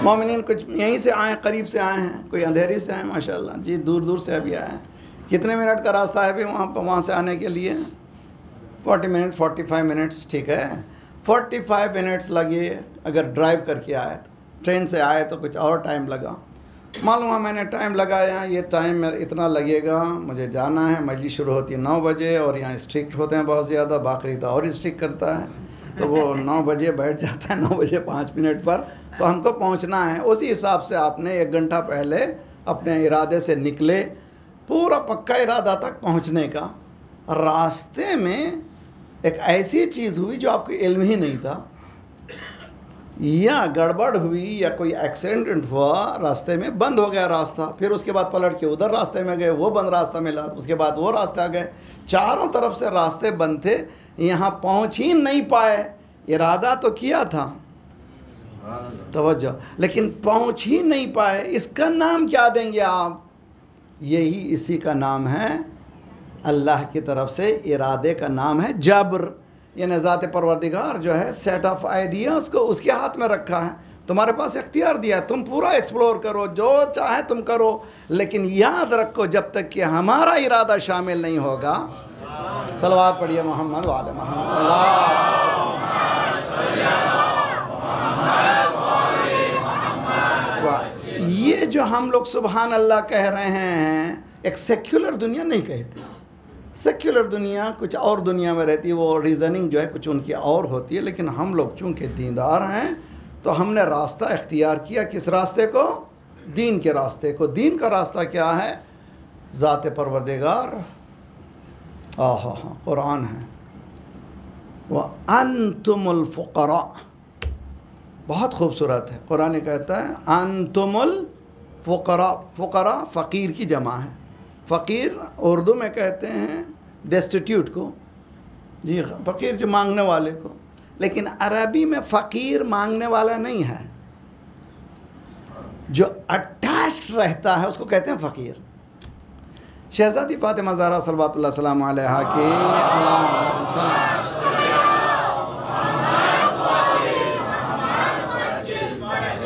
مومنین. کچھ یہیں سے آئے، قریب سے آئے ہیں، کوئی اندھیری سے آئے ماشاءاللہ جی، دور دور سے ابھی آئے ہیں. کتنے منٹ کا راستہ ہے بھی وہاں سے آنے کے لیے؟ 40 منٹ 45 منٹس. ٹھیک ہے، 45 منٹس لگے. اگر ڈرائیو کر کے آئے تو، ٹرین سے آئے تو کچھ اور ٹائم لگا. معلوم ہے میں نے ٹائم لگایا، یہ ٹائم میرا اتنا لگے گا، مجھے جانا ہے. مجلس شروع ہوتی ہے 9 بجے، اور یہاں اسٹرکٹ ہوتے ہیں بہت زیادہ، باقی تو اور اسٹرکٹ کرتا ہے. تو وہ 9 بجے بیٹھ جاتا ہے، 9 بجے 5 منٹ پر. تو ہم کو پہنچنا ہے. اسی حساب سے آپ نے 1 گھنٹہ پہلے اپنے ارادے سے نکلے، پورا پکا ارادہ تک پہنچنے کا. راستے میں ایک ایسی چیز ہوئی جو آپ کو علم ہی نہیں تھا، یا گڑبڑ ہوئی، یا کوئی ایکسیڈنٹ ہوا، راستے میں بند ہو گیا راستہ. پھر اس کے بعد پلٹ کے ادھر راستے میں گئے، وہ بند راستہ ملا. اس کے بعد وہ راستہ گئے. چاروں طرف سے راستے بند تھے، یہاں پہنچ ہی نہیں پائے. ارادہ تو کیا تھا، توجہ، لیکن پہنچ ہی نہیں پائے. اس کا نام کیا دیں گے آپ؟ یہی اسی کا نام ہے، اللہ کی طرف سے ارادے کا نام ہے جبر. یعنی ذات پروردگار جو ہے سیٹ آف آئیڈیاز کو اس کے ہاتھ میں رکھا ہے، تمہارے پاس اختیار دیا ہے، تم پورا ایکسپلور کرو، جو چاہے تم کرو، لیکن یاد رکھو جب تک کہ ہمارا ارادہ شامل نہیں ہوگا. صلوات پڑھیے محمد وعلی محمد. اللہ یہ جو ہم لوگ سبحان اللہ کہہ رہے ہیں ایک سیکولر دنیا نہیں کہتی. سیکولر دنیا کچھ اور دنیا میں رہتی ہے، وہ ریزننگ جو ہے کچھ ان کی اور ہوتی ہے، لیکن ہم لوگ چونکہ دیندار ہیں تو ہم نے راستہ اختیار کیا. کس راستے کو؟ دین کے راستے کو. دین کا راستہ کیا ہے؟ ذات پروردگار. قرآن ہے. وَأَنْتُمُ الْفُقَرَاءُ، بہت خوبصورت ہے. قرآن کہتا ہے انتم الفقراء. فقراء فقیر کی جمع ہے. فقیر اردو میں کہتے ہیں ڈیسٹیٹیوٹ کو، جی فقیر جو مانگنے والے کو، لیکن عربی میں فقیر مانگنے والا نہیں ہے، جو اٹیچڈ رہتا ہے اس کو کہتے ہیں فقیر. شہزادی فاطمہ زہرا صلوات اللہ السلام علیہا کے اللہم صل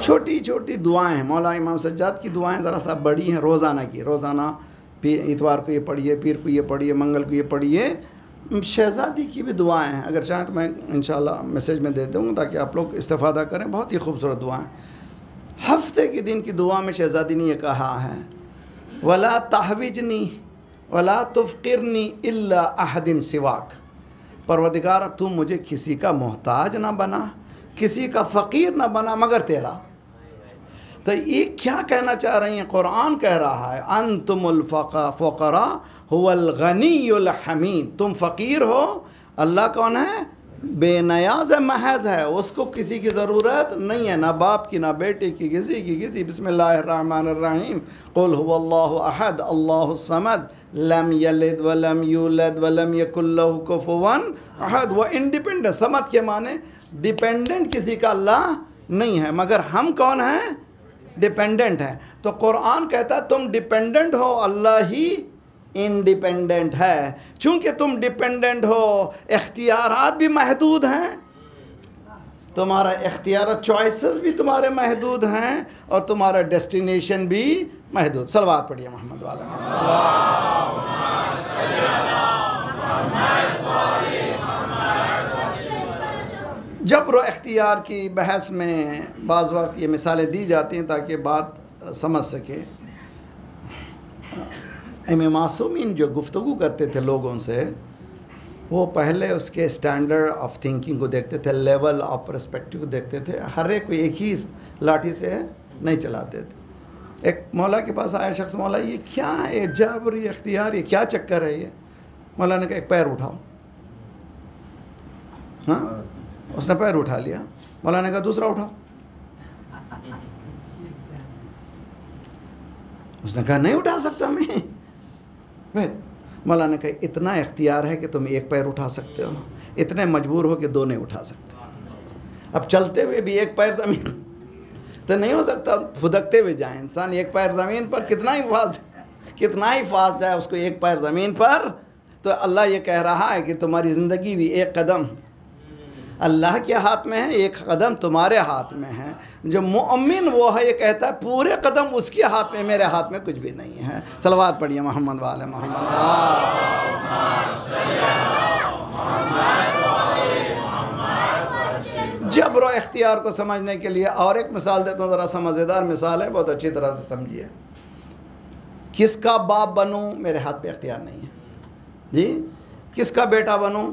چھوٹی چھوٹی دعائیں ہیں. مولا امام سجاد کی دعائیں ذرا سا بڑی ہیں، روزانہ کی. روزانہ اتوار کو یہ پڑھیے، پیر کو یہ پڑھیے، منگل کو یہ پڑھیے. شہزادی کی بھی دعائیں ہیں، اگر چاہیں تو میں انشاءاللہ میسیج میں دے دوں تاکہ آپ لوگ استفادہ کریں. بہت ہی خوبصورت دعائیں. ہفتے کے دن کی دعا میں شہزادی نے یہ کہا ہے وَلَا تَحْوِجْنِي وَلَا تُفْقِرْنِي إِلَّا أَحَدٍ سِوَاكَ. پروردگار تم مجھے کسی کا محتاج نہ بنا، کسی کا فقیر نہ بنا مگر تیرا. تو یہ کیا کہنا چاہ رہی ہیں؟ قرآن کہہ رہا ہے انتم الفقراء هو الغنی الحمید. تم فقیر ہو، اللہ کون ہے؟ بے نیاز محض ہے، اس کو کسی کی ضرورت نہیں ہے، نہ باپ کی، نہ بیٹے کی، کسی کی کسی. بسم اللہ الرحمن الرحیم. قل هو اللہ احد اللہ الصمد لم یلد ولم یولد ولم یکن له کفوا احد. وہ انڈیپینڈنٹ، صمد کے معنی ڈیپینڈنٹ کسی کا اللہ نہیں ہے، مگر ہم کون ہیں؟ ڈیپینڈنٹ ہے. تو قرآن کہتا ہے تم ڈیپینڈنٹ ہو، اللہ ہی انڈیپینڈنٹ ہے. چونکہ تم ڈیپینڈنٹ ہو، اختیارات بھی محدود ہیں، تمہارا اختیارات چوائسز بھی تمہارے محدود ہیں، اور تمہارا ڈیسٹینیشن بھی محدود. صلوات پڑھیے محمد والا جبر و اختیار کی بحث میں بعض وقت یہ مثالیں دی جاتی ہیں تاکہ بات سمجھ سکے. امام معصومین جو گفتگو کرتے تھے لوگوں سے، وہ پہلے اس کے سٹینڈرڈ آف تھنکنگ کو دیکھتے تھے، لیول آف پرسپیکٹیو کو دیکھتے تھے. ہر ایک کو ایک ہی لاٹھی سے نہیں چلاتے تھے. ایک مولا کے پاس آیا شخص، مولا یہ کیا ہے جبر، یہ اختیار، یہ کیا چکر ہے یہ؟ مولا نے کہا ایک پیر اٹھاؤ. ہاں، اس نے پیر اٹھا لیا. مولا نے کہا دوسرا اٹھاؤ. اس نے کہا نہیں اٹھا سکتا میں. مولا نے کہا اتنا اختیار ہے کہ تم ایک پیر اٹھا سکتے ہو، اتنے مجبور ہو کہ دو نہیں اٹھا سکتے. اب چلتے ہوئے بھی ایک پیر زمین تو نہیں ہو سکتا، پھدکتے ہوئے جائیں. انسان ایک پیر زمین پر کتنا ہی فاس جائے اس کو ایک پیر زمین پر. تو اللہ یہ کہہ رہا ہے کہ تمہاری زندگی بھی ایک قدم اللہ کے ہاتھ میں ہے، ایک قدم تمہارے ہاتھ میں ہے. جو مؤمن وہ ہے، یہ کہتا ہے پورے قدم اس کے ہاتھ میں، میرے ہاتھ میں کچھ بھی نہیں ہے. صلوات پڑھیے محمد والے محمد. جبر و اختیار کو سمجھنے کے لیے اور ایک مثال دیتا ہوں، ذرا سا مزیدار مثال ہے، بہت اچھی طرح سے سمجھیے. کس کا باپ بنوں میرے ہاتھ پہ اختیار نہیں ہے. جی کس کا بیٹا بنوں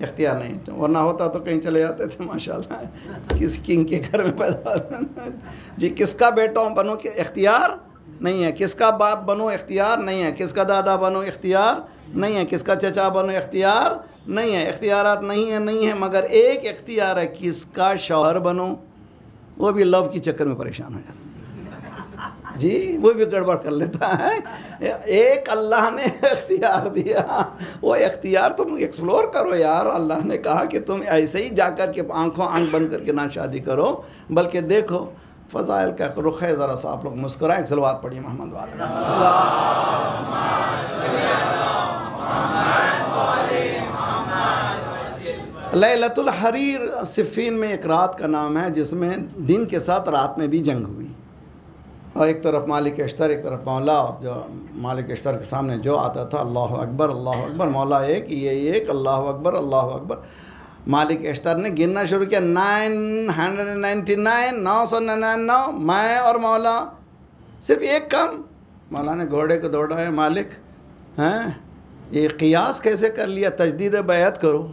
اختیار نہیں، ورنہ ہوتا تو کہیں چلے جاتے تھے ماشاءاللہ، کس کنگ کے گھر میں پیدا ہوتا. جی کس کا بیٹا بنوں کہ اختیار نہیں ہے. کس کا باپ بنوں اختیار نہیں ہے. کس کا دادا بنوں اختیار نہیں ہے. کس کا چچا بنوں اختیار نہیں ہے. اختیارات نہیں ہے مگر ایک اختیار ہے، کس کا شوہر بنوں. وہ بھی لو کی چکر میں پریشان ہو جاتا جی، وہ بھی گڑبڑ کر لیتا ہے. ایک اللہ نے اختیار دیا، وہ اختیار تم ایکسپلور کرو یار. اللہ نے کہا کہ تم ایسے ہی جا کر کے آنکھ بند کر کے نہ شادی کرو، بلکہ دیکھو فضائل کا رخ ہے. ذرا سا آپ لوگ مسکرائیں. صلوات پڑھیے محمد والے. لیلۃ الحریر صفین میں ایک رات کا نام ہے جس میں دن کے ساتھ رات میں بھی جنگ ہوئی، اور ایک طرف مالک اشتر ایک طرف مولا، جو مالک اشتر کے سامنے جو آتا تھا اللہ اکبر اللہ اکبر، مولا ایک یہ ایک اللہ اکبر اللہ اکبر، مالک اشتر نے گننا شروع کیا 999 999 میں اور مولا، صرف ایک کم، مولا نے گھوڑے کو دوڑایا، مالک یہ قیاس کیسے کر لیا، تجدید بیعت کرو،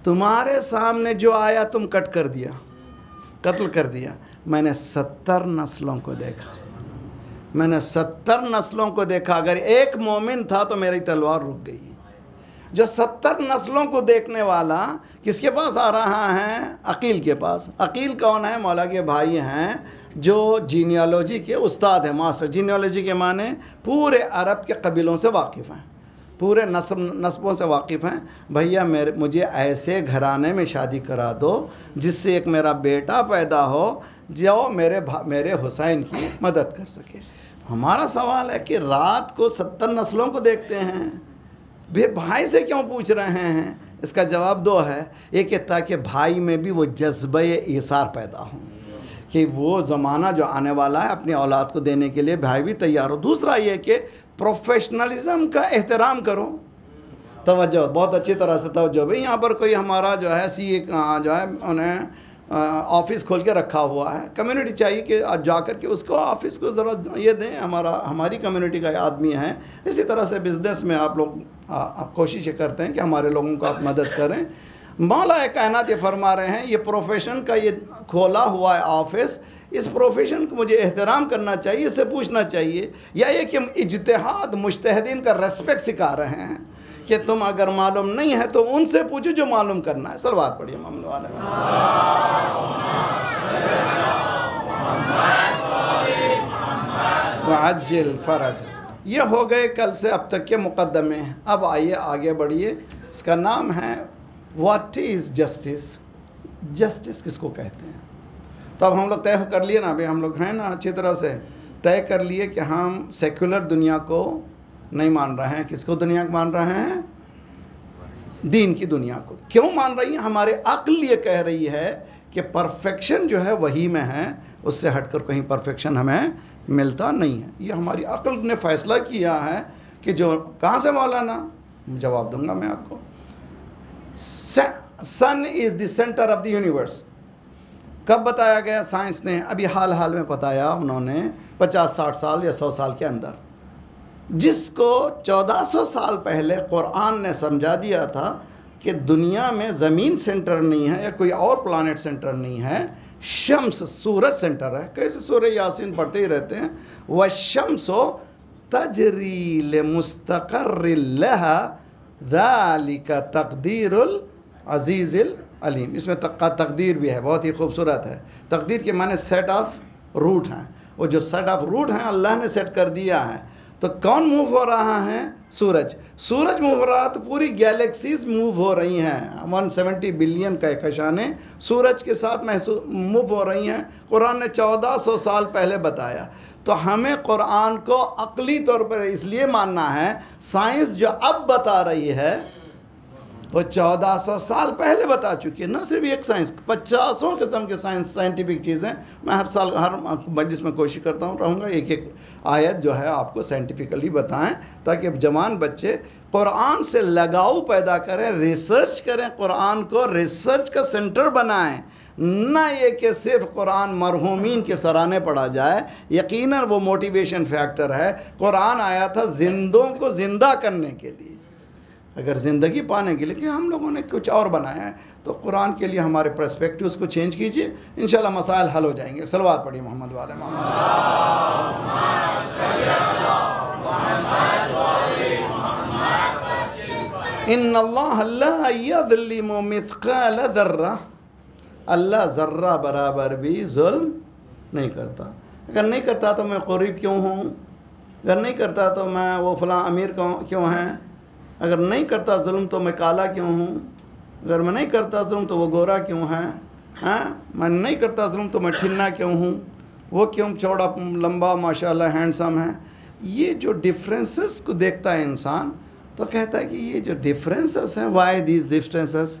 تمہارے سامنے جو آیا تم کٹ کر دیا، قتل کر دیا، میں نے 70 نسلوں کو دیکھا، میں نے 70 نسلوں کو دیکھا، اگر ایک مومن تھا تو میری تلوار رک گئی۔ جو 70 نسلوں کو دیکھنے والا کس کے پاس آ رہا ہے؟ عقیل کے پاس۔ عقیل کون ہے؟ مولا کے بھائی ہیں جو جینیالوجی کے استاد ہیں، ماسٹر۔ جینیالوجی کے معنی پورے عرب کے قبیلوں سے واقف ہیں، پورے نسبوں سے واقف ہیں۔ بھیا مجھے ایسے گھرانے میں شادی کرا دو جس سے ایک میرا بیٹا پیدا ہو جو میرے حسین کی مدد کر سکے۔ ہمارا سوال ہے کہ رات کو 70 نسلوں کو دیکھتے ہیں، پھر بھائی سے کیوں پوچھ رہے ہیں؟ اس کا جواب دو ہے، ایک ہے تاکہ بھائی میں بھی وہ جذبہ ایثار پیدا ہو کہ وہ زمانہ جو آنے والا ہے اپنی اولاد کو دینے کے لیے بھائی بھی تیار ہو۔ دوسرا یہ کہ پروفیشنلزم کا احترام کرو، توجہ، بہت اچھی طرح سے توجہ۔ بھئی یہاں پر کوئی ہمارا جو ہے جو ہے انہیں آفس کھول کے رکھا ہوا ہے، کمیونٹی چاہیے کہ جا کر کے اس کو آفس کو ذرا یہ دیں، ہماری کمیونٹی کا آدمی ہے۔ اسی طرح سے بزنس میں آپ لوگ کوشش کرتے ہیں کہ ہمارے لوگوں کو آپ مدد کریں۔ مولا کائنات یہ فرما رہے ہیں، یہ پروفیشن کا یہ کھولا ہوا ہے آفس، اس پروفیشن کو مجھے احترام کرنا چاہیے، اس سے پوچھنا چاہیے، یا یہ کہ ہم اجتہاد مجتہدین کا ریسپیکٹ سکھا رہے ہیں کہ تم اگر معلوم نہیں ہے تو ان سے پوچھو جو معلوم کرنا ہے۔ صلوات پڑھیے محمد والے وعجل فرج۔ یہ ہو گئے کل سے اب تک کے مقدمے۔ اب آئیے آگے بڑھیے، اس کا نام ہے واٹ از جسٹس۔ جسٹس کس کو کہتے ہیں؟ تو اب ہم لوگ طے کر لیے نا، ابھی ہم لوگ ہیں نا اچھی طرح سے طے کر لیے کہ ہم سیکولر دنیا کو نہیں مان رہے ہیں۔ کس کو دنیا کو مان رہے ہیں؟ دین کی دنیا کو۔ کیوں مان رہی ہیں؟ ہمارے عقل یہ کہہ رہی ہے کہ پرفیکشن جو ہے وہی میں ہے، اس سے ہٹ کر کہیں پرفیکشن ہمیں ملتا نہیں ہے۔ یہ ہماری عقل نے فیصلہ کیا ہے کہ جو کہاں سے مولانا؟ جواب دوں گا میں آپ کو۔ سن از دی سینٹر آف دی یونیورس۔ کب بتایا گیا سائنس نے؟ ابھی حال میں بتایا انہوں نے 50-60 سال یا 100 سال کے اندر، جس کو 1400 سال پہلے قرآن نے سمجھا دیا تھا کہ دنیا میں زمین سینٹر نہیں ہے یا کوئی اور پلانٹ سینٹر نہیں ہے، شمس سورج سینٹر ہے۔ کیسے سورہ یاسین پڑھتے ہی رہتے ہیں، وَالشَّمْسُ تَجْرِي لِمُسْتَقَرٍّ لَهَا ذَلِكَ تَقْدِيرُ الْعَزِيزِ الْعَلِيمِ۔ اس میں تقدیر بھی ہے، بہت ہی خوبصورت ہے۔ تقدیر کے معنی سیٹ آف روٹ ہیں، وہ جو سیٹ آف روٹ ہیں اللہ نے سیٹ کر دیا ہے۔ تو کون موو ہو رہا ہے؟ سورج۔ سورج موو ہو رہا ہے تو پوری گیلیکسیز موو ہو رہی ہیں، 170 بلین کہکشانیں سورج کے ساتھ موو ہو رہی ہیں۔ قرآن نے 1400 سال پہلے بتایا۔ تو ہمیں قرآن کو عقلی طور پر اس لیے ماننا ہے، سائنس جو اب بتا رہی ہے وہ 1400 سال پہلے بتا چکی ہے۔ نہ صرف ایک سائنس، 50 قسم کے سائنٹیفک چیزیں۔ میں ہر سال ہر مجلس میں کوشش کرتا ہوں رہوں گا ایک آیت جو ہے آپ کو سائنٹیفکلی بتائیں، تاکہ جوان بچے قرآن سے لگاؤ پیدا کریں، ریسرچ کریں، قرآن کو ریسرچ کا سینٹر بنائیں، نہ یہ کہ صرف قرآن مرحومین کے سرانے پڑھا جائے۔ یقیناً وہ موٹیویشن فیکٹر ہے۔ قرآن آیا تھا زندوں کو زندہ کرنے کے لیے، اگر زندگی پانے کے لیے، لیکن ہم لوگوں نے کچھ اور بنایا ہے۔ تو قرآن کے لیے ہمارے پرسپیکٹیوز کو چینج کیجئے، انشاءاللہ مسائل حل ہو جائیں گے۔ صلوات پڑھیے محمد والے محمد۔ ان اللہ لا یظلم مثقال ذرہ، اللہ ذرہ برابر بھی ظلم نہیں کرتا۔ اگر نہیں کرتا تو میں غریب کیوں ہوں؟ اگر نہیں کرتا تو میں وہ فلاں امیر کیوں ہیں؟ اگر نہیں کرتا ظلم تو میں کالا کیوں ہوں؟ اگر میں نہیں کرتا ظلم تو وہ گورا کیوں ہے؟ میں نہیں کرتا ظلم تو میں ٹھنا کیوں ہوں؟ وہ کیوں چوڑا لمبا ماشاءاللہ ہینڈسم ہے؟ یہ جو ڈفرینسز کو دیکھتا ہے انسان تو کہتا ہے کہ یہ جو ڈفرینسز ہیں، وائی دیز ڈفرینسز؟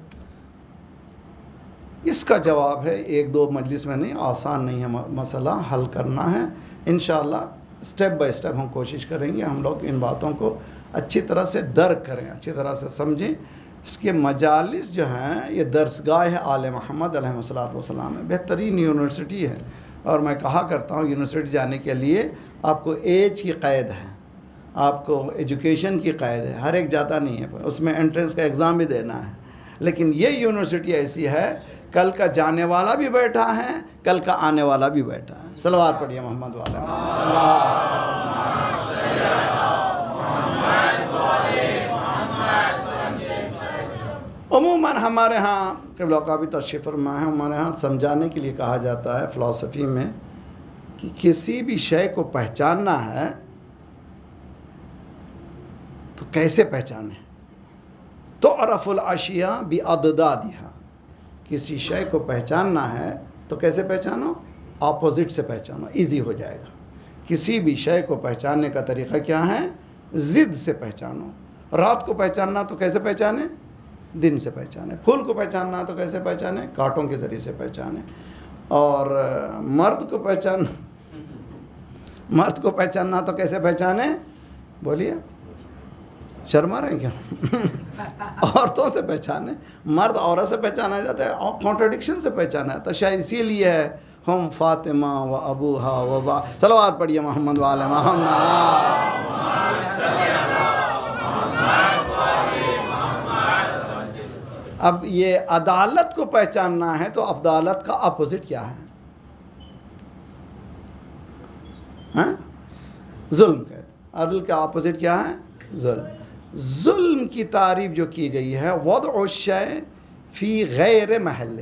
اس کا جواب ہے ایک دو مجلس میں نہیں، آسان نہیں ہے مسئلہ حل کرنا ہے، انشاءاللہ سٹیپ بائی سٹیپ ہم کوشش کریں گے ہم لوگ ان باتوں کو اچھی طرح سے درک کریں، اچھی طرح سے سمجھیں۔ اس کے مجالس جو ہیں یہ درسگاہ ہے آل محمد علیہ السلام ہے، بہترین یونیورسٹی ہے، اور میں کہا کرتا ہوں یونیورسٹی جانے کے لیے آپ کو ایج کی قید ہے، آپ کو ایجوکیشن کی قید ہے، ہر ایک جاتا نہیں ہے، اس میں انٹرنس کا ایگزام بھی دینا ہے، لیکن یہ یونیورسٹی ایسی ہے کل کا جانے والا بھی بیٹھا ہے، کل کا آنے والا بھی بیٹھا ہے۔ صلوات پڑھیے محمد والے عموماً ہمارے ہاں قبلہ کا بھی تشریف فرما ہے، ہمارے ہاں سمجھانے کے لیے کہا جاتا ہے فلسفی میں کہ کسی بھی شے کو پہچاننا ہے تو کیسے پہچانے، تعرف الاشیاء بعددادها، کسی شے کو پہچاننا ہے تو کیسے پہچانو؟ اپوزٹ سے پہچانو، ایزی ہو جائے گا۔ کسی بھی شے کو پہچاننے کا طریقہ کیا ہے؟ ضد سے پہچانو۔ رات کو پہچاننا تو کیسے پہچانے؟ دن سے پہچانے۔ پھول کو پہچاننا تو کیسے پہچانے؟ کانٹوں کے ذریعے سے پہچانے۔ اور مرد کو پہچاننا تو کیسے پہچانے؟ بولیے، شرما رہے ہیں کیا؟ عورتوں سے پہچانے، مرد عورت سے پہچانا جاتا ہے، اور کانٹرڈکشن سے پہچانا جاتا ہے، شاید اسی لیے ہے ہم فاطمہ و ابوہا و با، صلوات پڑھیے محمد والے محمد۔ اب یہ عدالت کو پہچاننا ہے تو عدالت کا اپوزٹ کیا ہے؟ ظلم کا۔ عدل کا اپوزٹ کیا ہے؟ ظلم۔ ظلم کی تعریف جو کی گئی ہے وضع الشیء فی غیر محلہ،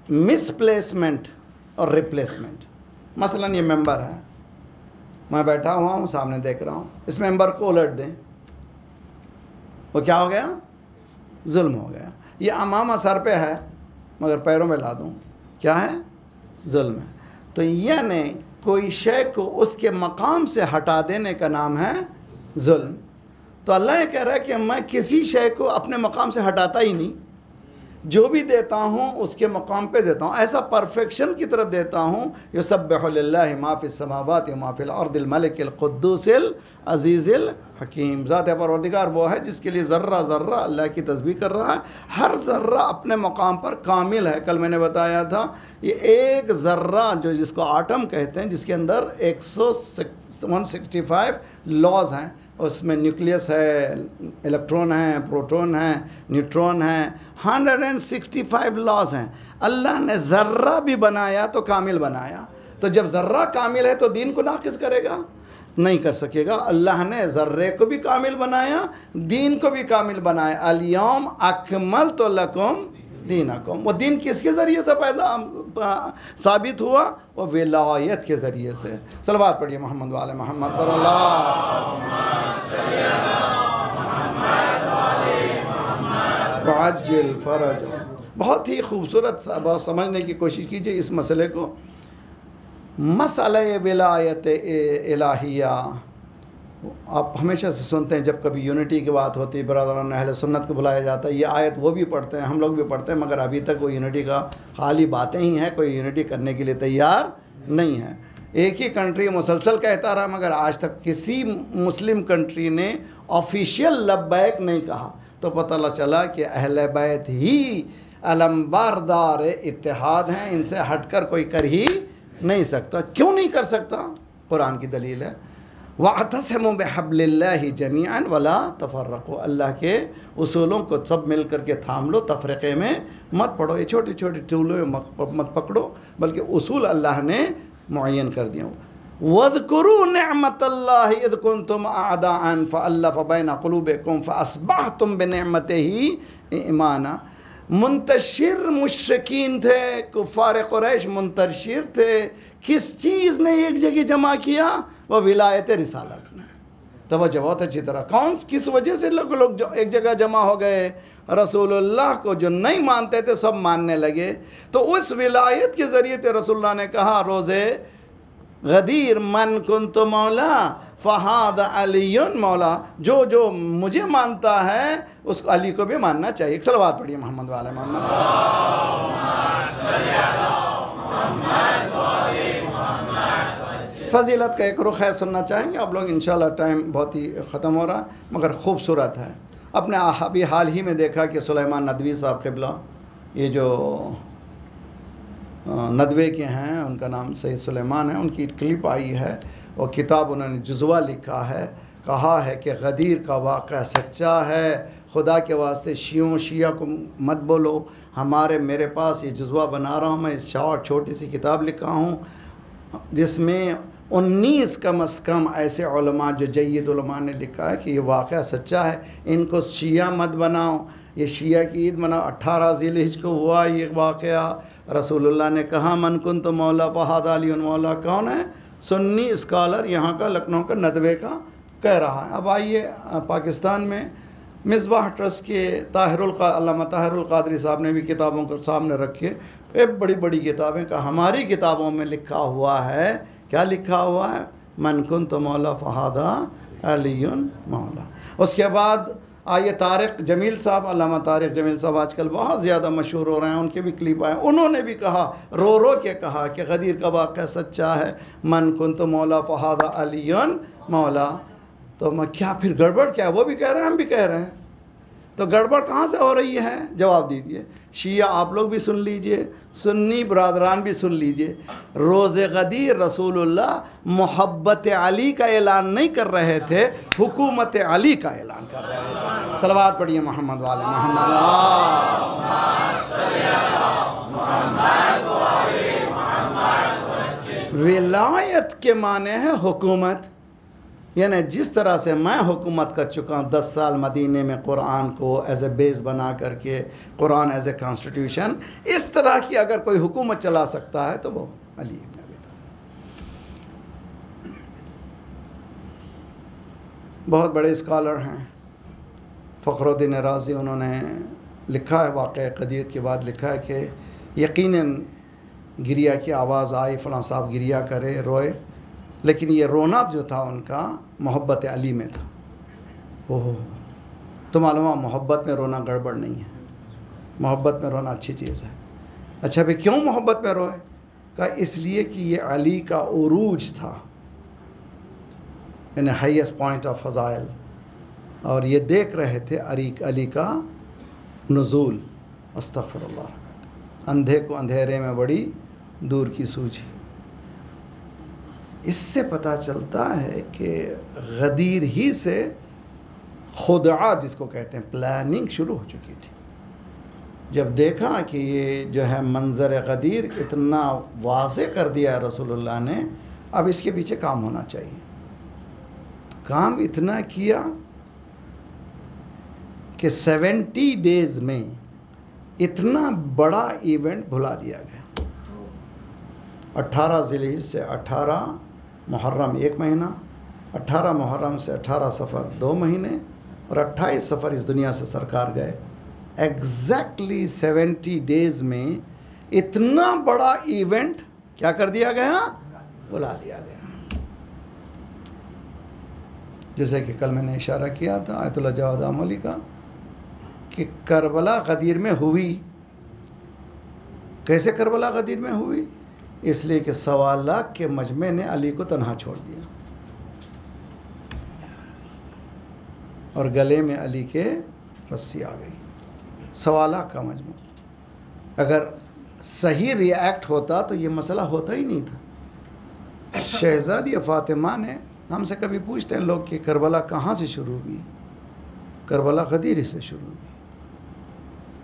مس پلیسمنٹ اور ریپلیسمنٹ۔ مثلا یہ ممبر ہے، میں بیٹھا ہوا ہوں سامنے دیکھ رہا ہوں، اس ممبر کو الٹ دیں، وہ کیا ہو گیا؟ ظلم ہو گیا۔ یہ امامہ سر پہ ہے مگر پیروں میں لا دوں، کیا ہے؟ ظلم ہے۔ تو یعنی کوئی شے کو اس کے مقام سے ہٹا دینے کا نام ہے ظلم۔ تو اللہ یہ کہہ رہا ہے کہ میں کسی شے کو اپنے مقام سے ہٹاتا ہی نہیں، جو بھی دیتا ہوں اس کے مقام پہ دیتا ہوں، ایسا پرفیکشن کی طرف دیتا ہوں۔ یسبح للہ ما فی السماوات و ما فی الارض الملک القدوس العزیز الحکیم۔ ذات پروردگار وہ ہے جس کے لیے ذرہ ذرہ اللہ کی تسبیح کر رہا ہے، ہر ذرہ اپنے مقام پر کامل ہے۔ کل میں نے بتایا تھا یہ ایک ذرہ جو جس کو آٹم کہتے ہیں، جس کے اندر 165 لاز ہیں، اس میں نیوکلیس ہے، الیکٹرون ہیں، پروٹون ہیں، نیوٹرون ہیں، 165 لاز ہیں۔ اللہ نے ذرہ بھی بنایا تو کامل بنایا، تو جب ذرہ کامل ہے تو دین کو ناقص کرے گا؟ نہیں کر سکے گا۔ اللہ نے ذرے کو بھی کامل بنایا، دین کو بھی کامل بنایا۔ الیوم اکملت لکم دینکم۔ وہ دین کس کے ذریعے سے ثابت ہوا؟ وہ ولایت کے ذریعے سے۔ صلوات پڑھیے محمد والے محمد پر وعجل فرج۔ بہت ہی خوبصورت بات سمجھنے کی کوشش کیجئے اس مسئلے کو۔ مسئلہ ولایت الہیہ آپ ہمیشہ سے سنتے ہیں، جب کبھی یونٹی کی بات ہوتی ہے برادران اہل سنت کو بلایا جاتا ہے، یہ آیت وہ بھی پڑھتے ہیں، ہم لوگ بھی پڑھتے ہیں، مگر ابھی تک وہ یونٹی کا خالی باتیں ہی ہیں، کوئی یونٹی کرنے کے لیے تیار نہیں ہے۔ ایک ہی کنٹری مسلسل کہتا رہا مگر آج تک کسی مسلم کنٹری نے آفیشیل لبیک نہیں کہا، تو پتہ چلا کہ اہل بیت ہی علمبردار اتحاد ہیں، ان سے ہٹ کر کوئی کر ہی نہیں سکتا۔ کیوں نہیں کر سکتا؟ قرآن کی دلیل ہے، وَاعْتَصِمُوا بِحَبْلِ اللَّهِ جَمِيعًا وَلَا تَفَرَّقُوا۔ اللہ کے اصولوں کو سب مل کر کے تھام لو، تفرقے میں مت پڑھو، یہ چھوٹے چھوٹے ٹولوں مت پکڑو، بلکہ اصول اللہ نے معین کر دیا۔ وَاذْكُرُوا نِعْمَةَ اللَّهِ إِذْ كُنْتُمْ أَعْدَاءً فَأَلَّفَ بَيْنَ قُلُوبِكُمْ فَأَصْبَحْتُمْ بِنِعْمَتِهِ إِيمَانًا۔ منتشر مشرکین تھے، کفار قریش منتشر تھے، کس چیز نے ایک جگہ جمع کیا؟ وہ ولایت رسالت نے۔ توجہ بہت اچھی طرح، کس وجہ سے لوگ ایک جگہ جمع ہو گئے؟ رسول اللہ کو جو نہیں مانتے تھے سب ماننے لگے، تو اس ولایت کے ذریعے رسول اللہ نے کہا روزے غدیر من کنت مولا فہاد علی مولا، جو جو مجھے مانتا ہے اس کو علی کو بھی ماننا چاہیے. ایک صلوات پڑھیے محمد والے محمد. فضیلت کا ایک رخ ہے، سننا چاہیں گے آپ لوگ انشاءاللہ. ٹائم بہت ہی ختم ہو رہا مگر خوبصورت ہے. اپنے ابھی حال ہی میں دیکھا کہ سلیمان ندوی صاحب قبلہ، یہ جو ندوے کے ہیں، ان کا نام سید سلیمان ہے، ان کی کلپ آئی ہے اور کتاب انہوں نے جزوہ لکھا ہے. کہا ہے کہ غدیر کا واقعہ سچا ہے، خدا کے واسطے شیعہ کو مت بولو. میرے پاس یہ جزوہ بنا رہا ہوں میں، چھوٹی سی کتاب لکھا ہوں جس میں 19 کم از کم ایسے علماء جو جید علماء نے لکھا ہے کہ یہ واقعہ سچا ہے. ان کو شیعہ مت بناؤ، یہ شیعہ کی عید مناؤ. 18 ذی الحجہ کو ہوا یہ واقعہ. رسول اللہ نے کہا من کنت مولا فہذا علی مولا. کون ہے؟ سنی اسکالر یہاں کا، لکھنؤ کا، ندوے کا کہہ رہا ہے. اب آئیے پاکستان میں مصباح ٹرسٹ کے علامہ طاہر القادری صاحب نے بھی کتابوں کو سامنے رکھے، بڑی بڑی کتابیں کا ہماری کتابوں میں لکھا ہوا ہے. کیا لکھا ہوا ہے؟ من کنت مولا فہذا علی مولا. اس کے بعد آئیے طارق جمیل صاحب، علامہ طارق جمیل صاحب آج کل بہت زیادہ مشہور ہو رہے ہیں، ان کے بھی کلپ آئے. انہوں نے بھی کہا، رو کے کہا کہ غدیر کا واقعہ سچا ہے، من کنت مولا فہذا علی مولا. تو میں کیا پھر گڑبڑ کیا ہے؟ وہ بھی کہہ رہے ہیں، ہم بھی کہہ رہے ہیں. تو گڑبڑ کہاں سے ہو رہی ہے؟ جواب دیجئے. شیعہ آپ لوگ بھی سن لیجئے، سنی برادران بھی سن لیجئے. روز غدیر رسول اللہ محبت علی کا اعلان نہیں کر رہے تھے، حکومت علی کا اعلان کر رہے تھے. صلوات پڑھیے محمد والے محمد. ولایت کے معنی ہے حکومت، یعنی جس طرح سے میں حکومت کر چکا ہوں 10 سال مدینے میں قرآن کو ایز اے بیس بنا کر کے، قرآن ایز اے کانسٹیٹیوشن، اس طرح کی اگر کوئی حکومت چلا سکتا ہے تو وہ علی ابن ابی طالب. بہت بڑے اسکالر ہیں، فخر الدین رازی، انہوں نے لکھا ہے واقعہ قدیر کے بعد لکھا ہے کہ یقیناً گریا کی آواز آئی، فلاں صاحب گریا کرے، روئے، لیکن یہ رونا جو تھا ان کا محبت علی میں تھا. تو معلوم ہے محبت میں رونا گڑبڑ نہیں ہے، محبت میں رونا اچھی چیز ہے. اچھا بھی کیوں محبت میں روئے؟ کہا اس لیے کہ یہ علی کا عروج تھا، یعنی ہائیسٹ پوائنٹ آف فضائل، اور یہ دیکھ رہے تھے علی کا نزول. استغفر اللہ. اندھے کو اندھیرے میں بڑی دور کی سوجھی. اس سے پتہ چلتا ہے کہ غدیر ہی سے خدعہ جس کو کہتے ہیں پلاننگ شروع ہو چکی تھی. جب دیکھا کہ یہ جو ہے منظر غدیر اتنا واضح کر دیا ہے رسول اللہ نے، اب اس کے پیچھے کام ہونا چاہیے. تو کام اتنا کیا کہ 70 ڈیز میں اتنا بڑا ایونٹ بھلا دیا گیا. 18 ذی الحجہ سے 18 محرم 1 مہینہ، 18 محرم سے 18 صفر 2 مہینے، اور 28 صفر اس دنیا سے سرکار گئے. ایگزیکٹلی 70 ڈیز میں اتنا بڑا ایونٹ کیا کر دیا گیا؟ بلا دیا گیا. جیسے کہ کل میں نے اشارہ کیا تھا آیت اللہ جواد عملی کا کہ کربلا غدیر میں ہوئی. کیسے کربلا غدیر میں ہوئی؟ اس لیے کہ 1.25 لاکھ کے مجمع نے علی کو تنہا چھوڑ دیا، اور گلے میں علی کے رسی آ گئی. 1.25 لاکھ کا مجمع. اگر صحیح ری ایکٹ ہوتا تو یہ مسئلہ ہوتا ہی نہیں تھا. شہزادی فاطمہ نے، ہم سے کبھی پوچھتے ہیں لوگ کہ کربلا کہاں سے شروع ہوئی؟ کربلا غدیر سے شروع ہوئی.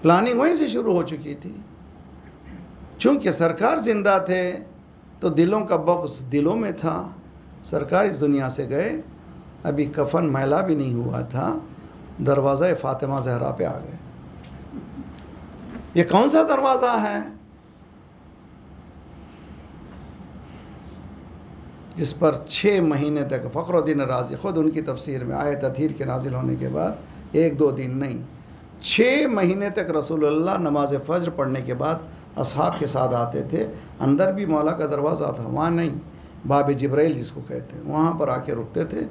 پلاننگ وہیں سے شروع ہو چکی تھی. چونکہ سرکار زندہ تھے تو دلوں کا بغض دلوں میں تھا. سرکار اس دنیا سے گئے، ابھی کفن میلا بھی نہیں ہوا تھا، دروازہ فاطمہ زہرا پہ آ گئے. یہ کون سا دروازہ ہے جس پر 6 مہینے تک فخر الدین رازی خود ان کی تفسیر میں آیت تطہیر کے نازل ہونے کے بعد 1-2 دن نہیں، 6 مہینے تک رسول اللہ نماز فجر پڑھنے کے بعد اصحاب کے ساتھ آتے تھے. اندر بھی مولا کا دروازہ تھا، وہاں نہیں، باب جبرائیل جس کو کہتے ہیں، وہاں پر آ کے رکتے تھے.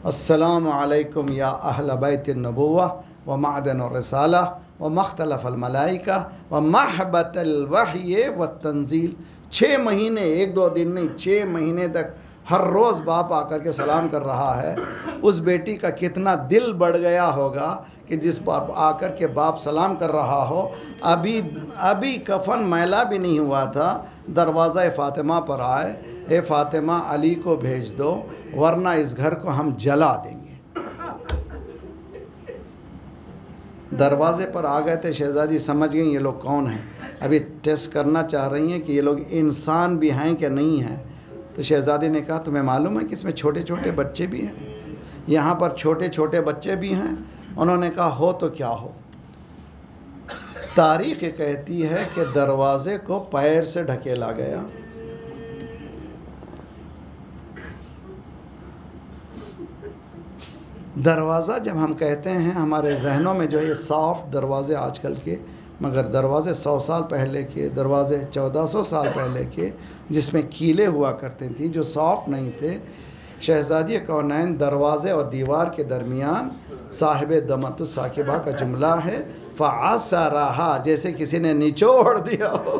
السلام علیکم یا اہل بیت النبوہ و معدن الرسالہ و مختلف الملائکہ و محبت الوحی و تنزیل. 6 مہینے، 1-2 دن نہیں، 6 مہینے تک ہر روز باپ آ کر کے سلام کر رہا ہے. اس بیٹی کا کتنا دل بڑھ گیا ہوگا کہ جس پر آ کر کے باپ سلام کر رہا ہو. ابھی کفن میلا بھی نہیں ہوا تھا، دروازہ فاطمہ پر آئے، اے فاطمہ علی کو بھیج دو ورنہ اس گھر کو ہم جلا دیں گے. دروازے پر آ گئے تھے. شہزادی سمجھ گئیں یہ لوگ کون ہیں. ابھی ٹیسٹ کرنا چاہ رہی ہیں کہ یہ لوگ انسان بھی ہیں کہ نہیں ہیں. تو شہزادی نے کہا تمہیں معلوم ہے کہ اس میں چھوٹے چھوٹے بچے بھی ہیں، یہاں پر چھوٹے چھوٹے بچے بھی ہیں. انہوں نے کہا ہو تو کیا ہو. تاریخ کہتی ہے کہ دروازے کو پیر سے ڈھکیلا گیا. دروازہ جب ہم کہتے ہیں ہمارے ذہنوں میں جو یہ سافٹ دروازے آج کل کے، مگر دروازے 100 سال پہلے کے، دروازے 1400 سال پہلے کے جس میں کیلیں ہوا کرتے تھیں جو سافٹ نہیں تھے. شہزادی کونین دروازے اور دیوار کے درمیان صاحب دمت الثاقبہ کا جملہ ہے فعصرہا، جیسے کسی نے نچوڑ دیا ہو.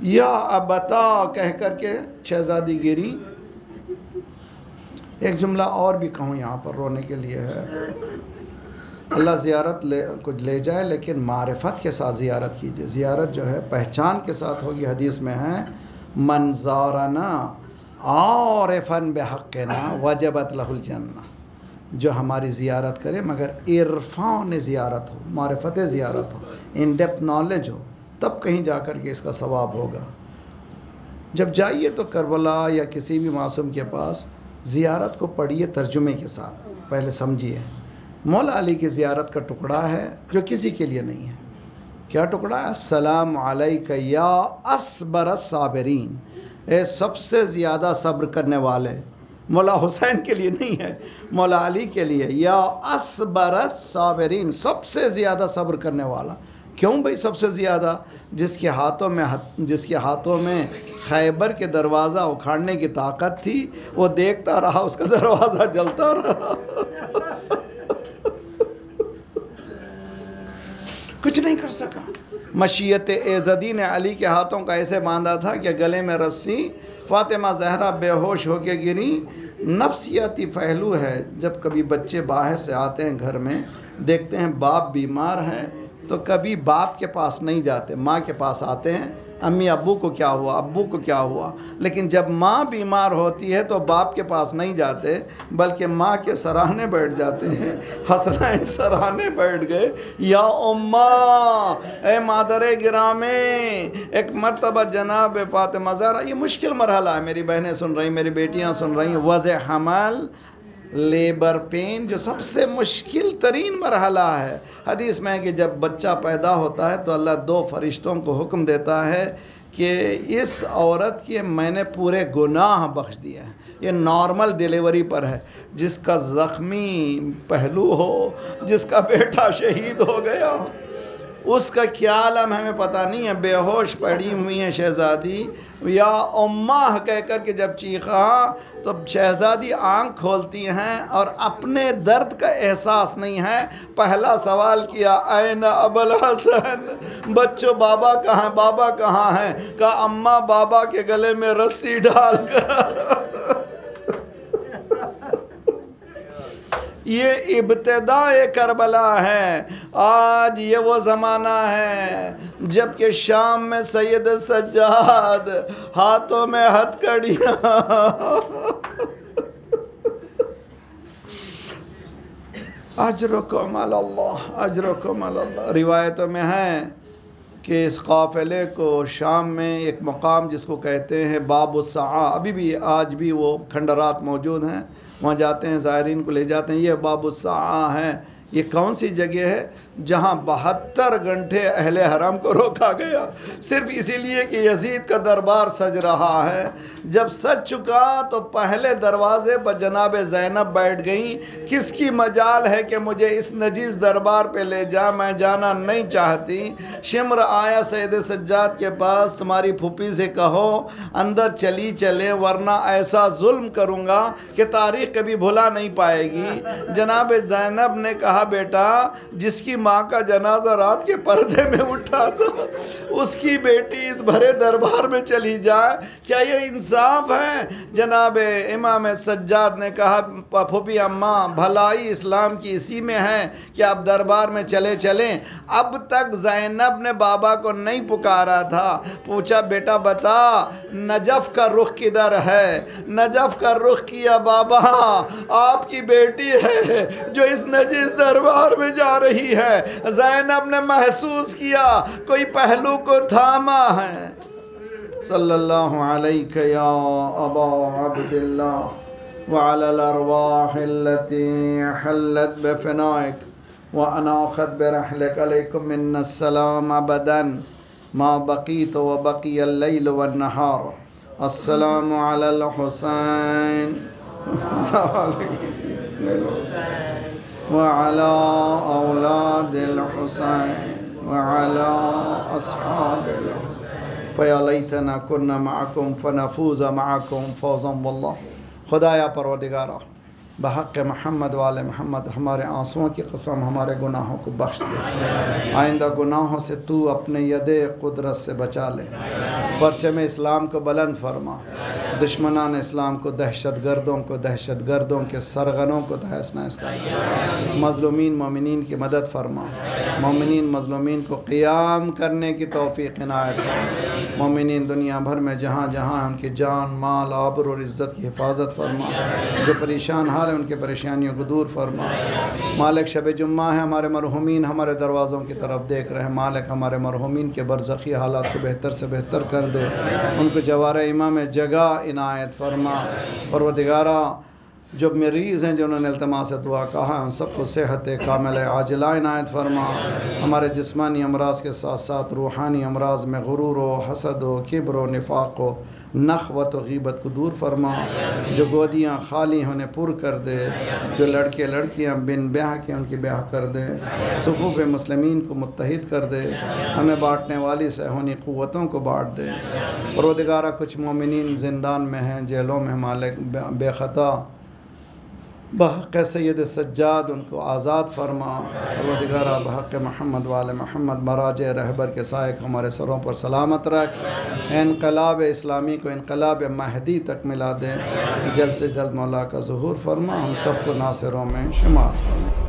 یا ابتا کہہ کر کے شہزادی گری. ایک جملہ اور بھی کہوں یہاں پر رونے کے لیے ہے. اللہ زیارت کچھ لے جائے لیکن معرفت کے ساتھ زیارت کیجئے. زیارت جو ہے پہچان کے ساتھ ہوگی. حدیث میں ہے من زارنا عارفا بحقنا وجبت لہ الجنہ. جو ہماری زیارت کرے مگر عرفان زیارت ہو، معرفت زیارت ہو، ان ڈیپتھ نالج ہو، تب کہیں جا کر کے اس کا ثواب ہوگا. جب جائیے تو کربلا یا کسی بھی معصوم کے پاس زیارت کو پڑھیے ترجمے کے ساتھ، پہلے سمجھیے. مولا علی کی زیارت کا ٹکڑا ہے جو کسی کے لیے نہیں ہے. کیا ٹکڑا ہے؟ السلام علیک یا اصبر الصابرین، اے سب سے زیادہ صبر کرنے والے. مولا حسین کے لیے نہیں ہے، مولا علی کے لیے. یا اصبر الصابرین، سب سے زیادہ صبر کرنے والا. کیوں بھئی سب سے زیادہ؟ جس کے ہاتھوں میں خیبر کے دروازہ اکھاڑنے کی طاقت تھی، وہ دیکھتا رہا اس کا دروازہ جلتا رہا. کچھ نہیں کر سکا. مشیت ایزدی نے علی کے ہاتھوں کا ایسے باندھا تھا کہ گلے میں رسی. فاطمہ زہرا بے ہوش ہو کے گری. نفسیاتی پہلو ہے. جب کبھی بچے باہر سے آتے ہیں گھر میں، دیکھتے ہیں باپ بیمار ہے تو کبھی باپ کے پاس نہیں جاتے، ماں کے پاس آتے ہیں، امی ابو کو کیا ہوا، ابو کو کیا ہوا. لیکن جب ماں بیمار ہوتی ہے تو باپ کے پاس نہیں جاتے بلکہ ماں کے سراہنے بیٹھ جاتے ہیں. حسنین سراہنے بیٹھ گئے. یا اماں، اے مادر گرامی. ایک مرتبہ جناب فاطمہ زہرا، یہ مشکل مرحلہ ہے، میری بہنیں سن رہی، میری بیٹیاں سن رہی ہیں. وضع حمل، لیبر پین، جو سب سے مشکل ترین مرحلہ ہے. حدیث میں ہے کہ جب بچہ پیدا ہوتا ہے تو اللہ 2 فرشتوں کو حکم دیتا ہے کہ اس عورت کے میں نے پورے گناہ بخش دیے ہیں. یہ نارمل ڈیلیوری پر ہے. جس کا زخمی پہلو ہو، جس کا بیٹا شہید ہو گیا ہو، اس کا کیا عالم ہمیں پتہ نہیں ہے. بے ہوش پڑی ہوئی ہیں شہزادی. یا اماں کہہ کر کے جب چیخا تو شہزادی آنکھ کھولتی ہیں اور اپنے درد کا احساس نہیں ہے. پہلا سوال کیا این ابوالحسن، بچوں بابا کہاں، بابا کہاں ہیں؟ کہا اماں بابا کے گلے میں رسی ڈال کر. یہ ابتداء کربلا ہے. آج یہ وہ زمانہ ہے جب کہ شام میں سید سجاد، ہاتھوں میں ہتھکڑیاں. اجرکم علی اللہ، اجرکم علی اللہ. روایتوں میں ہے کہ اس قافلے کو شام میں ایک مقام جس کو کہتے ہیں باب السعا، ابھی بھی آج بھی وہ کھنڈرات موجود ہیں، وہاں جاتے ہیں، زائرین کو لے جاتے ہیں. یہ باب السعا ہے یہ کون سی جگہ ہے جہاں 72 گھنٹے اہل حرم کو روکا گیا صرف اسی لیے کہ یزید کا دربار سج رہا ہے؟ جب سج چکا تو پہلے دروازے پر جناب زینب بیٹھ گئیں، کس کی مجال ہے کہ مجھے اس نجیس دربار پہ لے جا، میں جانا نہیں چاہتی۔ شمر آیا سید سجاد کے پاس، تمہاری پھوپھی سے کہو اندر چلی چلے ورنہ ایسا ظلم کروں گا کہ تاریخ کبھی بھلا نہیں پائے گی۔ جناب زینب نے کہا بیٹا جس کی ماں کا جنازہ رات کے پردے میں اٹھا تھا اس کی بیٹی اس بھرے دربار میں چلی جائے، کیا یہ انصاف ہے؟ جناب امام سجاد نے کہا پھوپھی اماں بھلائی اسلام کی اسی میں ہے کہ آپ دربار میں چلے چلیں۔ اب تک زینب نے بابا کو نہیں پکارا تھا، پوچھا بیٹا بتا نجف کا رخ کدھر ہے؟ نجف کا رخ کیا بابا آپ کی بیٹی ہے جو اس نجیس دربار میں جا رہی ہے۔ زینب نے محسوس کیا کوئی پہلو کو تھاما ہے۔ صلی اللہ علیہ یا ابا عبداللہ وعلى الارواح التي حلت بفنائك واناخت برحلك عليكم من السلام ابدا ما بقيت وبقي الليل والنهار. السلام على الحسين وعلى أولاد الحسين وعلى أصحاب الحسين فيا ليتنا كنا معكم فنفوز معكم فوزا والله. خدایا پروردگارا بحق محمد وآل محمد ہمارے آنسوؤں کی قسم ہمارے گناہوں کو بخش دے، آئندہ گناہوں سے تو اپنے ید قدرت سے بچا لے، پرچم اسلام کو بلند فرما، دشمنان اسلام کو دہشت گردوں کے سرغنوں کو تہس نہس کر دے، مظلومین مومنین کی مدد فرما، مومنین مظلومین کو قیام کرنے کی توفیق عنایت فرما، مومنین دنیا بھر میں جہاں جہاں ان کی جان مال آبرو اور عزت کی حفاظت فرما، جو پریشان حال ہیں ان کے پریشانیوں کو دور فرما۔ مالک شب جمعہ ہے، ہمارے مرحومین ہمارے دروازوں کی طرف دیکھ رہے ہیں، مالک ہمارے مرحومین کے برزخی حالات کو بہتر سے بہتر کر دے، ان کو جوار امام جگہ عنایت فرما۔ پروردگارا جو مریض ہیں جنہوں نے التماس دعا کہا ان سب کو صحت کامل عاجلہ عنایت فرما، ہمارے جسمانی امراض کے ساتھ ساتھ روحانی امراض میں غرور و حسد و کبر و نفاق و نخوت و غیبت کو دور فرما، جو گودیاں خالی ہیں انہیں پر کر دے، جو لڑکے لڑکیاں بن بیاہ کے ان کی بیاہ کر دے، صفوف مسلمین کو متحد کر دے، ہمیں بانٹنے والی صہونی قوتوں کو بانٹ دے۔ پروردگارہ کچھ مومنین زندان میں ہیں، جیلوں میں، مالک بے خطا بحق سید سجاد ان کو آزاد فرما۔ پروردگارہ بحق محمد وآل محمد مراجع رہبر کے سائق ہمارے سروں پر سلامت رکھ، انقلاب اسلامی کو انقلاب مہدی تک ملا دے، جلد سے جلد مولا کا ظہور فرما، ہم سب کو ناصروں میں شمار فرما۔